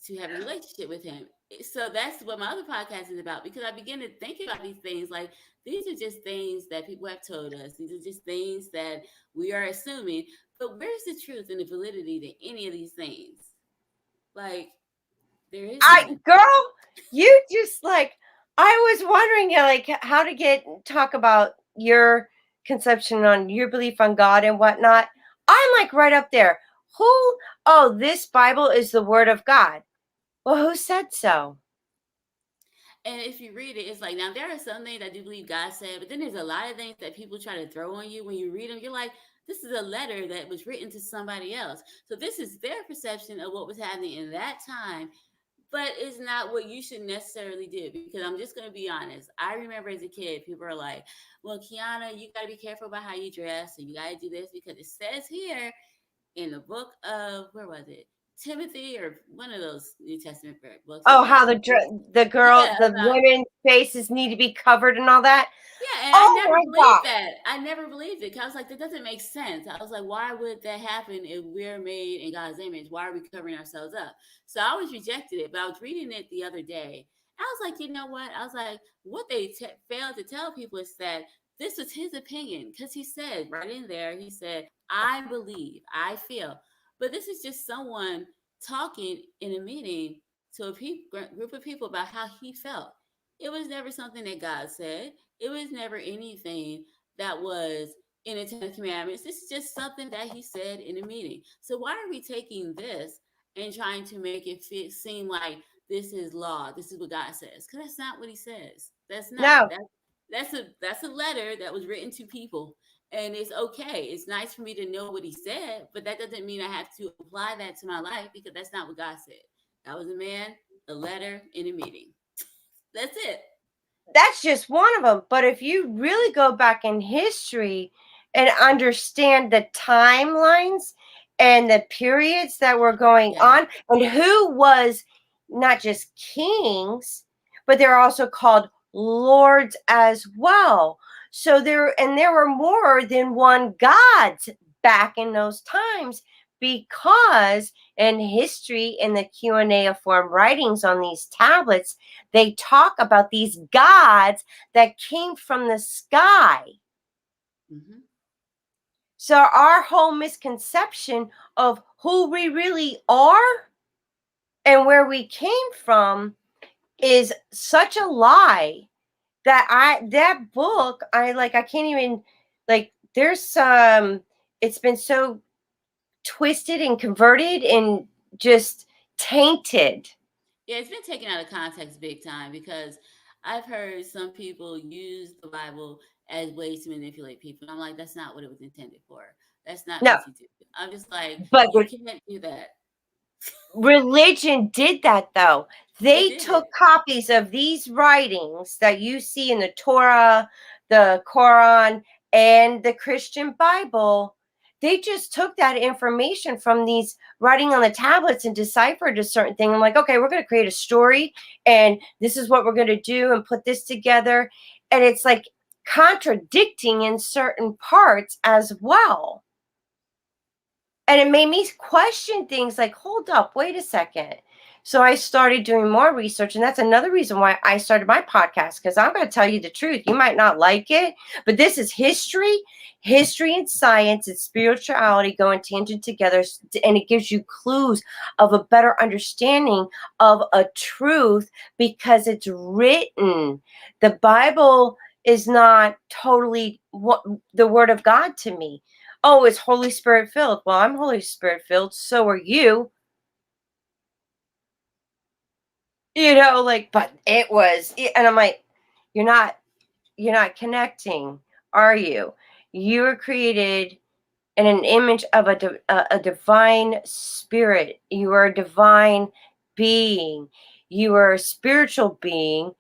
to have a relationship with Him? So that's what my other podcast is about, because I begin to think about these things like, these are just things that people have told us. These are just things that we are assuming. But where's the truth and the validity to any of these things? Like, there is none. Girl, you just like, I was wondering, like, how to talk about your conception on your belief on God and whatnot. I'm like right up there. Who? Oh, this Bible is the Word of God. Well, who said so? And if you read it, it's like, now there are some things I do believe God said, but then there's a lot of things that people try to throw on you when you read them. You're like, this is a letter that was written to somebody else. So this is their perception of what was happening in that time, but it's not what you should necessarily do. Because I'm just going to be honest. I remember as a kid, people are like, well, Keana, you got to be careful about how you dress, and you got to do this because it says here in the book of, where was it? Timothy, or one of those New Testament books. It's Oh, like, how yeah, the about, women's faces need to be covered and all that. yeah, and I Oh never my believed God. that. I never believed it. 'Cause I was like, that doesn't make sense. I was like, why would that happen if we're made in God's image? Why are we covering ourselves up? So I always rejected it. But I was reading it the other day. I was like, you know what? I was like, what they failed to tell people is that this was his opinion, because he said right in there, he said, I believe, I feel. But this is just someone talking in a meeting to a group of people about how he felt. It was never something that God said. It was never anything that was in the Ten Commandments. This is just something that he said in a meeting. So why are we taking this and trying to make it seem like this is law? This is what God says, because that's not what He says. That's not. No, That's a letter that was written to people, and it's okay. It's nice for me to know what He said, but that doesn't mean I have to apply that to my life, because that's not what God said. That was a man, a letter, in a meeting. That's it. that's just one of them. But if you really go back in history and understand the timelines and the periods that were going Yeah. on, and who was not just kings, but they're also called lords as well. So there were more than one gods back in those times, because in history, in the cuneiform writings on these tablets, they talk about these gods that came from the sky. Hmm. So our whole misconception of who we really are and where we came from is such a lie that that book, I can't even, like, there's some, it's been so twisted and converted and just tainted. Yeah, it's been taken out of context big time, because I've heard some people use the Bible as ways to manipulate people. And I'm like, that's not what it was intended for. That's not No, what you do. I'm just like, but you can't do that. Religion did that, though. It They did. took copies of these writings that you see in the Torah, the Quran, and the Christian Bible. They just took that information from these writing on the tablets and deciphered a certain thing. I'm like, okay, we're going to create a story, and this is what we're going to do, and put this together. And it's like contradicting in certain parts as well. And it made me question things like, hold up, wait a second. So I started doing more research, and that's another reason why I started my podcast, because I'm going to tell you the truth. You might not like it, but this is history and science and spirituality going tangent together, and it gives you clues of a better understanding of a truth because it's written. The Bible is not totally what the word of God to me. Oh, it's Holy Spirit filled. Well, I'm Holy Spirit filled. So are you. Like, but it was, and I'm like, you're not, you're not connecting, are you? You were created in an image of a divine spirit. You are a divine being. You are a spiritual being,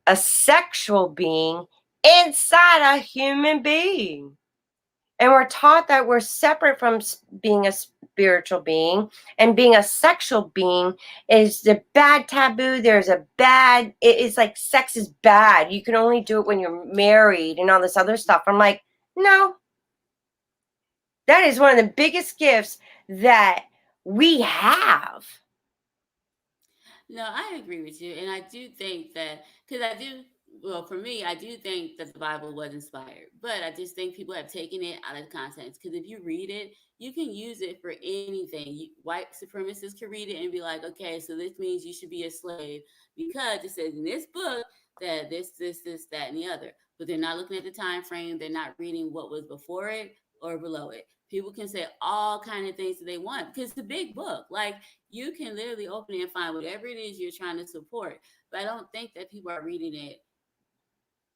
a sexual being inside a human being. And we're taught that we're separate from being a spiritual being, and being a sexual being is the bad taboo. There's a bad, it's like sex is bad. You can only do it when you're married and all this other stuff. I'm like, no, that is one of the biggest gifts that we have. No, I agree with you, and I do think that because I do. Well, for me, I do think that the Bible was inspired, but I just think people have taken it out of context. Because if you read it, you can use it for anything. White supremacists can read it and be like, "Okay, so this means you should be a slave because it says in this book that this, that, and the other." But they're not looking at the time frame. They're not reading what was before it or below it. People can say all kind of things that they want because it's a big book. Like you can literally open it and find whatever it is you're trying to support. But I don't think that people are reading it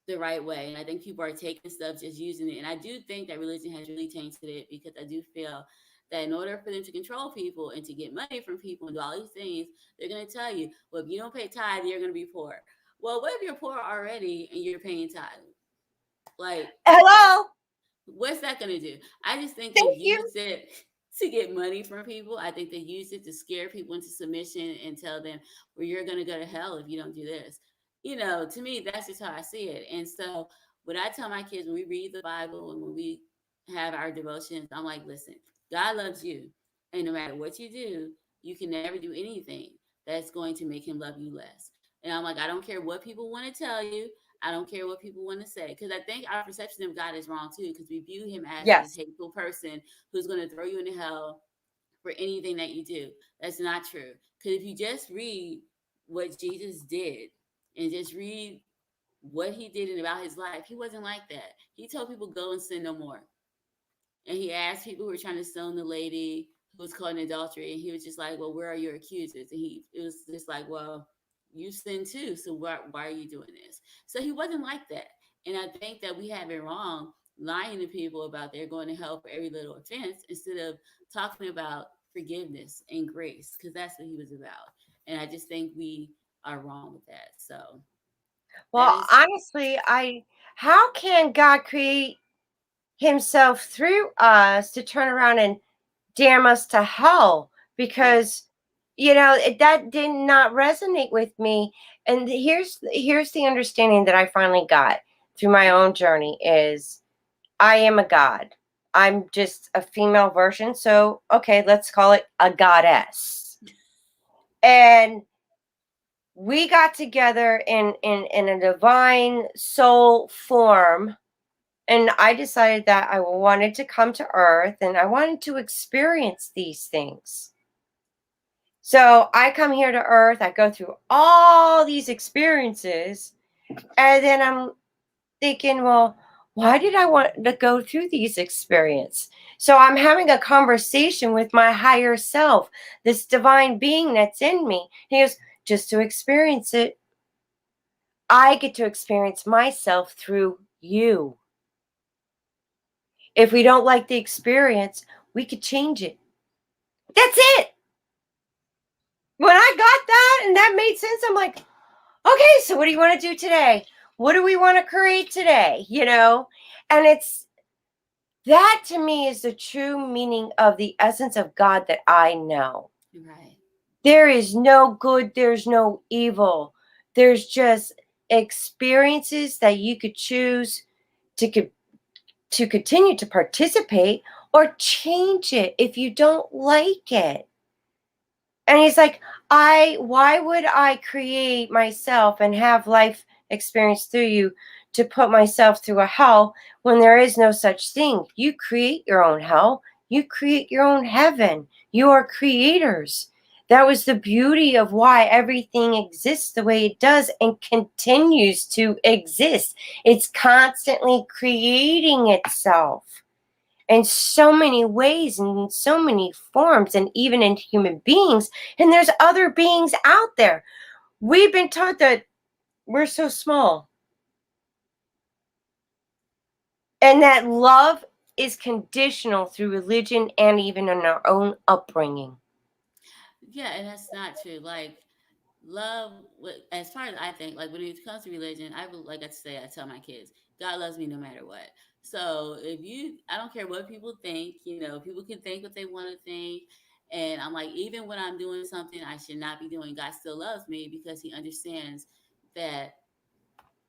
the right way. And I think people are taking stuff, just using it. And I do think that religion has really tainted it because I do feel that in order for them to control people and to get money from people and do all these things, they're going to tell you, well, if you don't pay tithe, you're going to be poor. Well, what if you're poor already and you're paying tithe? Like, Hello. what's that going to do? I just think they Thank you. use it to get money from people. I think they use it to scare people into submission and tell them, well, you're going to go to hell if you don't do this. To me, that's just how I see it. And so, what I tell my kids when we read the Bible and when we have our devotions, I'm like, listen, God loves you. And no matter what you do, you can never do anything that's going to make him love you less. And I'm like, I don't care what people want to tell you. I don't care what people want to say because I think our perception of God is wrong too because we view him as this Yes. hateful person who's going to throw you into hell for anything that you do. That's not true. Because if you just read what Jesus did and just read what he did and about his life, he wasn't like that. He told people go and sin no more. And he asked people who were trying to stone the lady who was caught in adultery, and he was just like, "Well, where are your accusers?" And it was just like, "Well, you sin too, so why are you doing this?" So he wasn't like that, and I think that we have it wrong, lying to people about they're going to hell for every little offense instead of talking about forgiveness and grace, because that's what he was about. And I just think we are wrong with that. So that Well, is honestly, how can God create himself through us to turn around and damn us to hell? yeah. Because that did not resonate with me. And here's the understanding that I finally got through my own journey is I am a god. I'm just a female version, so okay, let's call it a goddess. And we got together in a divine soul form, and I decided that I wanted to come to earth and I wanted to experience these things. So I come here to earth, I go through all these experiences, and then I'm thinking, well, why did I want to go through these experiences? So I'm having a conversation with my higher self, this divine being that's in me. He goes, just to experience it. I get to experience myself through you. If we don't like the experience, we could change it. That's it. made sense. I'm like, okay, so what do you want to do today? What do we want to create today? And it's that to me is the true meaning of the essence of God that I know. Right. There is no good, there's no evil. There's just experiences that you could choose to to continue to participate or change it if you don't like it. And he's like, why would I create myself and have life experience through you to put myself through a hell when there is no such thing? You create your own hell, you create your own heaven. You are creators. That was the beauty of why everything exists the way it does and continues to exist. It's constantly creating itself in so many ways and in so many forms, and even in human beings. And there's other beings out there. We've been taught that we're so small and that love is conditional through religion and even in our own upbringing. Yeah, and that's not true. Like love, as far as I think, like when it comes to religion, I would like I say, I tell my kids, God loves me no matter what. So if you, I don't care what people think. People can think what they want to think, and I'm like, even when I'm doing something I should not be doing, God still loves me because He understands that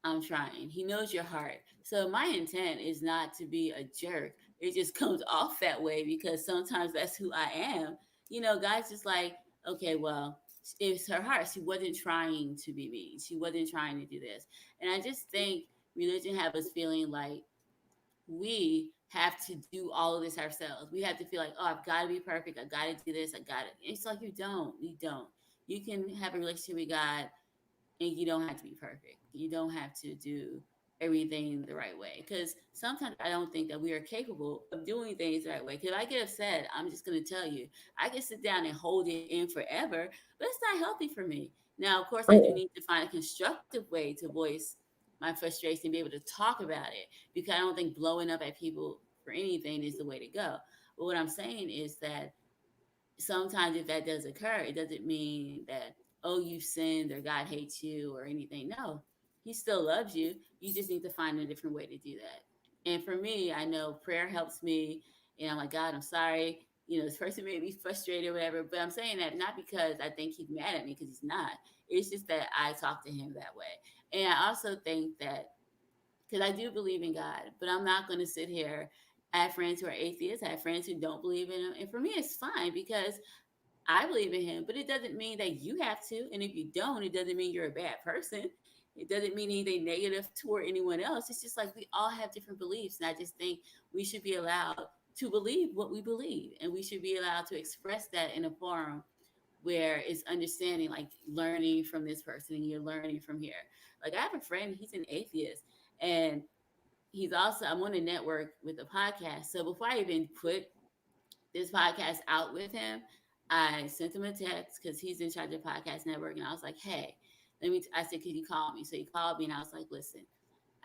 I'm trying. He knows your heart. So my intent is not to be a jerk. It just comes off that way because sometimes that's who I am. God's just like, okay, well, it's her heart. She wasn't trying to be mean. She wasn't trying to do this. And I just think religion have us feeling like we have to do all of this ourselves. We have to feel like, oh, I've got to be perfect. I got to do this. I got it. It's like you don't. You don't. You can have a relationship with God and you don't have to be perfect. You don't have to do everything the right way. Because sometimes I don't think that we are capable of doing things the right way. Because if I get upset, I'm just going to tell you, I can sit down and hold it in forever, but it's not healthy for me. Now, of course, I do need to find a constructive way to voice my frustration, be able to talk about it, because I don't think blowing up at people for anything is the way to go. But what I'm saying is that sometimes if that does occur, it doesn't mean that, oh, you sinned or God hates you or anything. No, He still loves you. You just need to find a different way to do that. And for me, I know prayer helps me. And I'm like, God, I'm sorry. This person made me frustrated or whatever. But I'm saying that not because I think He's mad at me, because He's not. It's just that I talk to Him that way. And I also think that because I do believe in God, but I'm not going to sit here. I have friends who are atheists. I have friends who don't believe in Him. And for me, it's fine because I believe in Him, but it doesn't mean that you have to. And if you don't, it doesn't mean you're a bad person. It doesn't mean anything negative toward anyone else. It's just like we all have different beliefs. And I just think we should be allowed to believe what we believe. And we should be allowed to express that in a forum where it's understanding, like learning from this person and you're learning from here. Like I have a friend, he's an atheist. And I'm on a network with a podcast. So before I even put this podcast out with him, I sent him a text because he's in charge of podcast network, and I was like, "Hey, I said, could you call me?" So he called me, and I was like, "Listen,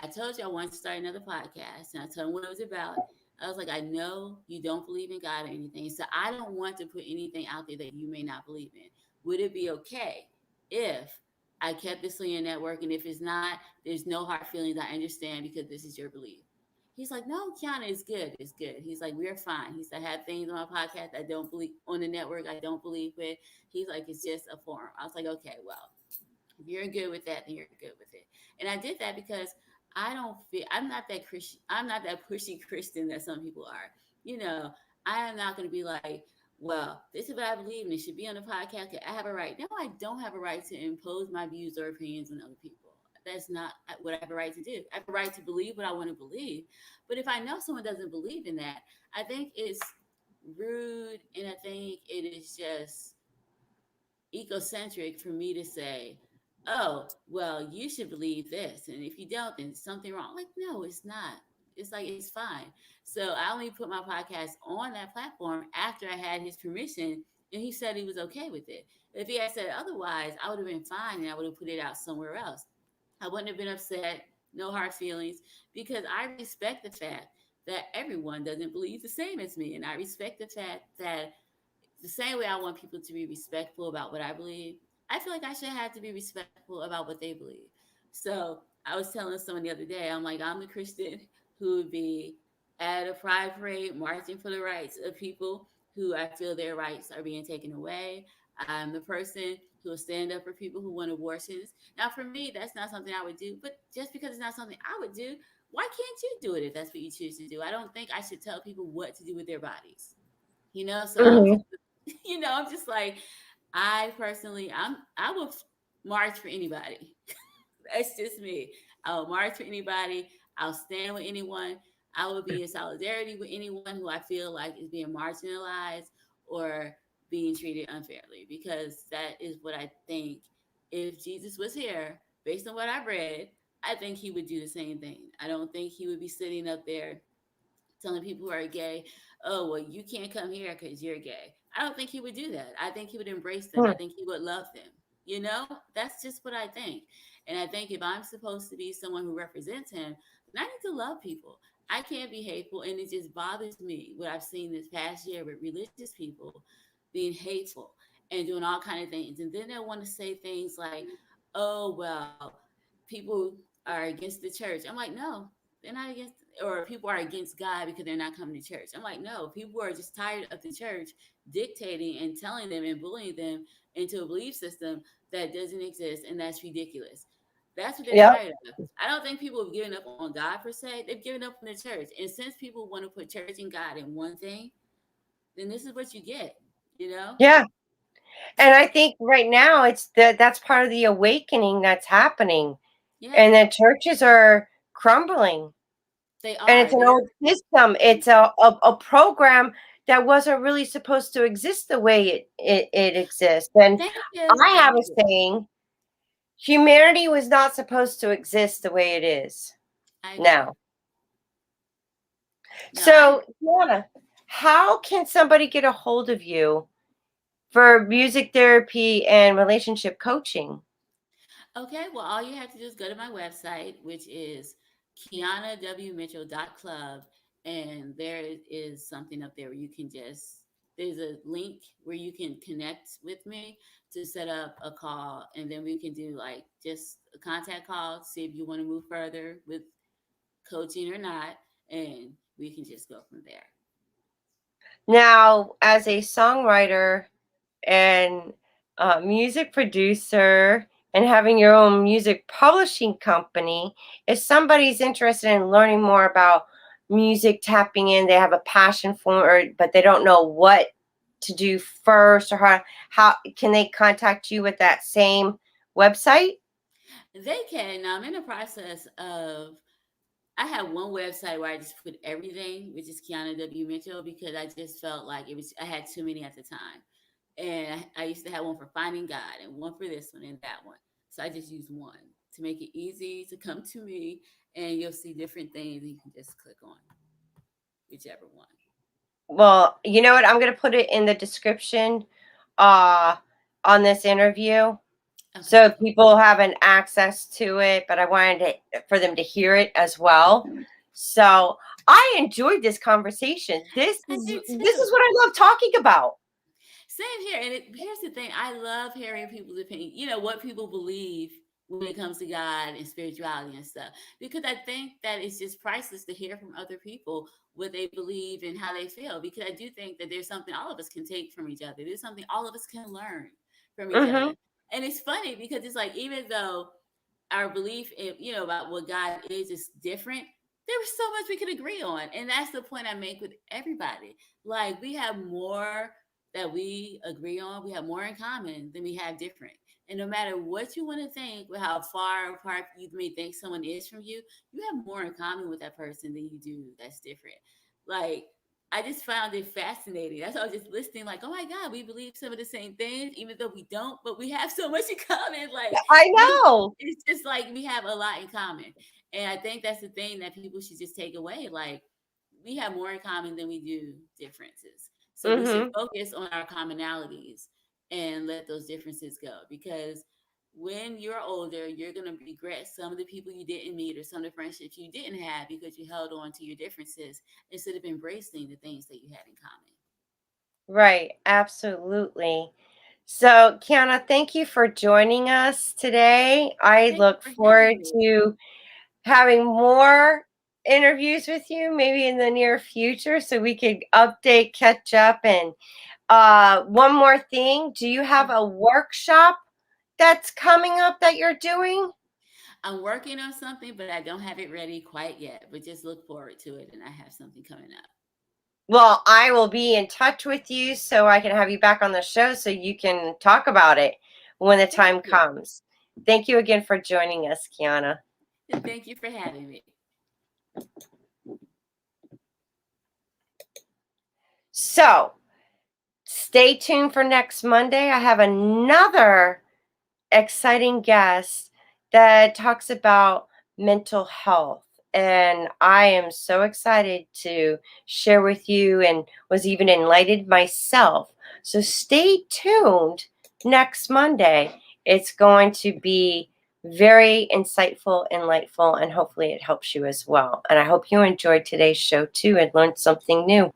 I told you I wanted to start another podcast," and I told him what it was about. I was like, "I know you don't believe in God or anything, so I don't want to put anything out there that you may not believe in. Would it be okay if I kept this on your network, and if it's not, there's no hard feelings. I understand because this is your belief." He's like, "No, Keana, it's good. It's good." He's like, "We're fine." He said, "I have things on my podcast I don't believe on the network I don't believe with." He's like, "It's just a forum." I was like, "Okay, well, if you're good with that, then you're good with it." And I did that because I don't feel I'm not that Christian. I'm not that pushy Christian that some people are. You know, I am not going to be like, "Well, this is what I believe, and it should be on the podcast." 'Cause I have a right. No, I don't have a right to impose my views or opinions on other people. That's not what I have a right to do. I have a right to believe what I want to believe. But if I know someone doesn't believe in that, I think it's rude, and I think it is just egocentric for me to say, "Oh, well, you should believe this, and if you don't, then something wrong." Like, no, it's not. It's like it's fine. So I only put my podcast on that platform after I had his permission, and he said he was okay with it. If he had said otherwise, I would have been fine, and I would have put it out somewhere else. I wouldn't have been upset, no hard feelings, because I respect the fact that everyone doesn't believe the same as me, and I respect the fact that the same way I want people to be respectful about what I believe, I feel like I should have to be respectful about what they believe. So I was telling someone the other day, I'm like, I'm the Christian who would be at a pride parade marching for the rights of people who I feel their rights are being taken away. I'm the person who will stand up for people who want abortions. Now, for me, that's not something I would do, but just because it's not something I would do, why can't you do it if that's what you choose to do? I don't think I should tell people what to do with their bodies. So I'm just, Mhm. I'm just like, I personally, I will march for anybody. That's just me. I'll march for anybody. I'll stand with anyone. I will be in solidarity with anyone who I feel like is being marginalized or being treated unfairly, because that is what I think. If Jesus was here, based on what I've read, I think he would do the same thing. I don't think he would be sitting up there telling people who are gay, oh, well, you can't come here because you're gay. I don't think he would do that. I think he would embrace them. I Hmm. think he would love them. That's just what I think. And I think if I'm supposed to be someone who represents him, then I need to love people. I can't be hateful. And it just bothers me what I've seen this past year with religious people being hateful and doing all kind of things. And then they'll want to say things like, oh, well, people are against the church. I'm like, no, they're not against, or people are against God because they're not coming to church. I'm like, no, people are just tired of the church dictating and telling them and bullying them into a belief system that doesn't exist, and that's ridiculous. That's what they're Yep. tired of. I don't think people have given up on God per se. They've given up on the church. And since people want to put church and God in one thing, then this is what you get, you know? Yeah. And I think right now that's part of the awakening that's happening. Yeah, And the churches are crumbling. they And are. it's an They're old system. It's a program that wasn't really supposed to exist the way it exists. And thank you. I have Thank a you. saying, humanity was not supposed to exist the way it is I agree. now. No, I So, Kiana, how can somebody get a hold of you for music therapy and relationship coaching? Okay, well, all you have to do is go to my website, which is KeanaWMitchell.club, and there is something up there where you can there's a link where you can connect with me to set up a call, and then we can do like just a contact call, see if you want to move further with coaching or not, and we can just go from there. Now, as a songwriter and music producer and having your own music publishing company, if somebody's interested in learning more about music, tapping in, they have a passion for it, but they don't know what to do first, or how can they contact you with that same website? They can. Now, I'm in the process of I have one website where I just put everything, which is Keana W Mitchell, because I just felt like I had too many at the time. And I used to have one for Finding God and one for this one and that one. So I just used one to make it easy to come to me, and you'll see different things and you can just click on whichever one. Well, you know what? I'm going to put it in the description uh, on this interview, Okay, so cool. people have an access to it, but I wanted for them to hear it as well. So I enjoyed this conversation. This I is did this too. is what I love talking about. Same here. And here's the thing: I love hearing people's opinion. What people believe when it comes to God and spirituality and stuff, because I think that it's just priceless to hear from other people what they believe and how they feel. Because I do think that there's something all of us can take from each other. There's something all of us can learn from each Hmm. other. And it's funny because it's like, even though our belief in, about what God is different, there was so much we could agree on. And that's the point I make with everybody. Like, we have more that we agree on, we have more in common than we have different. And no matter what you want to think, with how far apart you may think someone is from you have more in common with that person than you do that's different. Like, I just found it fascinating. That's why I was just listening, like, oh my God, we believe some of the same things, even though we don't, but we have so much in common. Like, I we, know. it's just like we have a lot in common. And I think that's the thing that people should just take away. Like, we have more in common than we do differences. So we should Hmm. focus on our commonalities and let those differences go. Because when you're older, you're going to regret some of the people you didn't meet or some of the friendships you didn't have because you held on to your differences instead of embracing the things that you had in common. Right. Absolutely. So, Keana, thank you for joining us today. I Thank you look for having forward me. to having more interviews with you, maybe in the near future, so we could update, catch up. And one more thing, do you have a workshop that's coming up that you're doing? I'm working on something, but I don't have it ready quite yet. But just look forward to it, and I have something coming up. Well, I will be in touch with you so I can have you back on the show so you can talk about it when the Thank time you. comes. Thank you again for joining us, Keana. And thank you for having me. So, stay tuned for next Monday. I have another exciting guest that talks about mental health. And I am so excited to share with you and was even enlightened myself. So stay tuned next Monday. It's going to be very insightful, enlightful, and hopefully it helps you as well. And I hope you enjoyed today's show too and learned something new.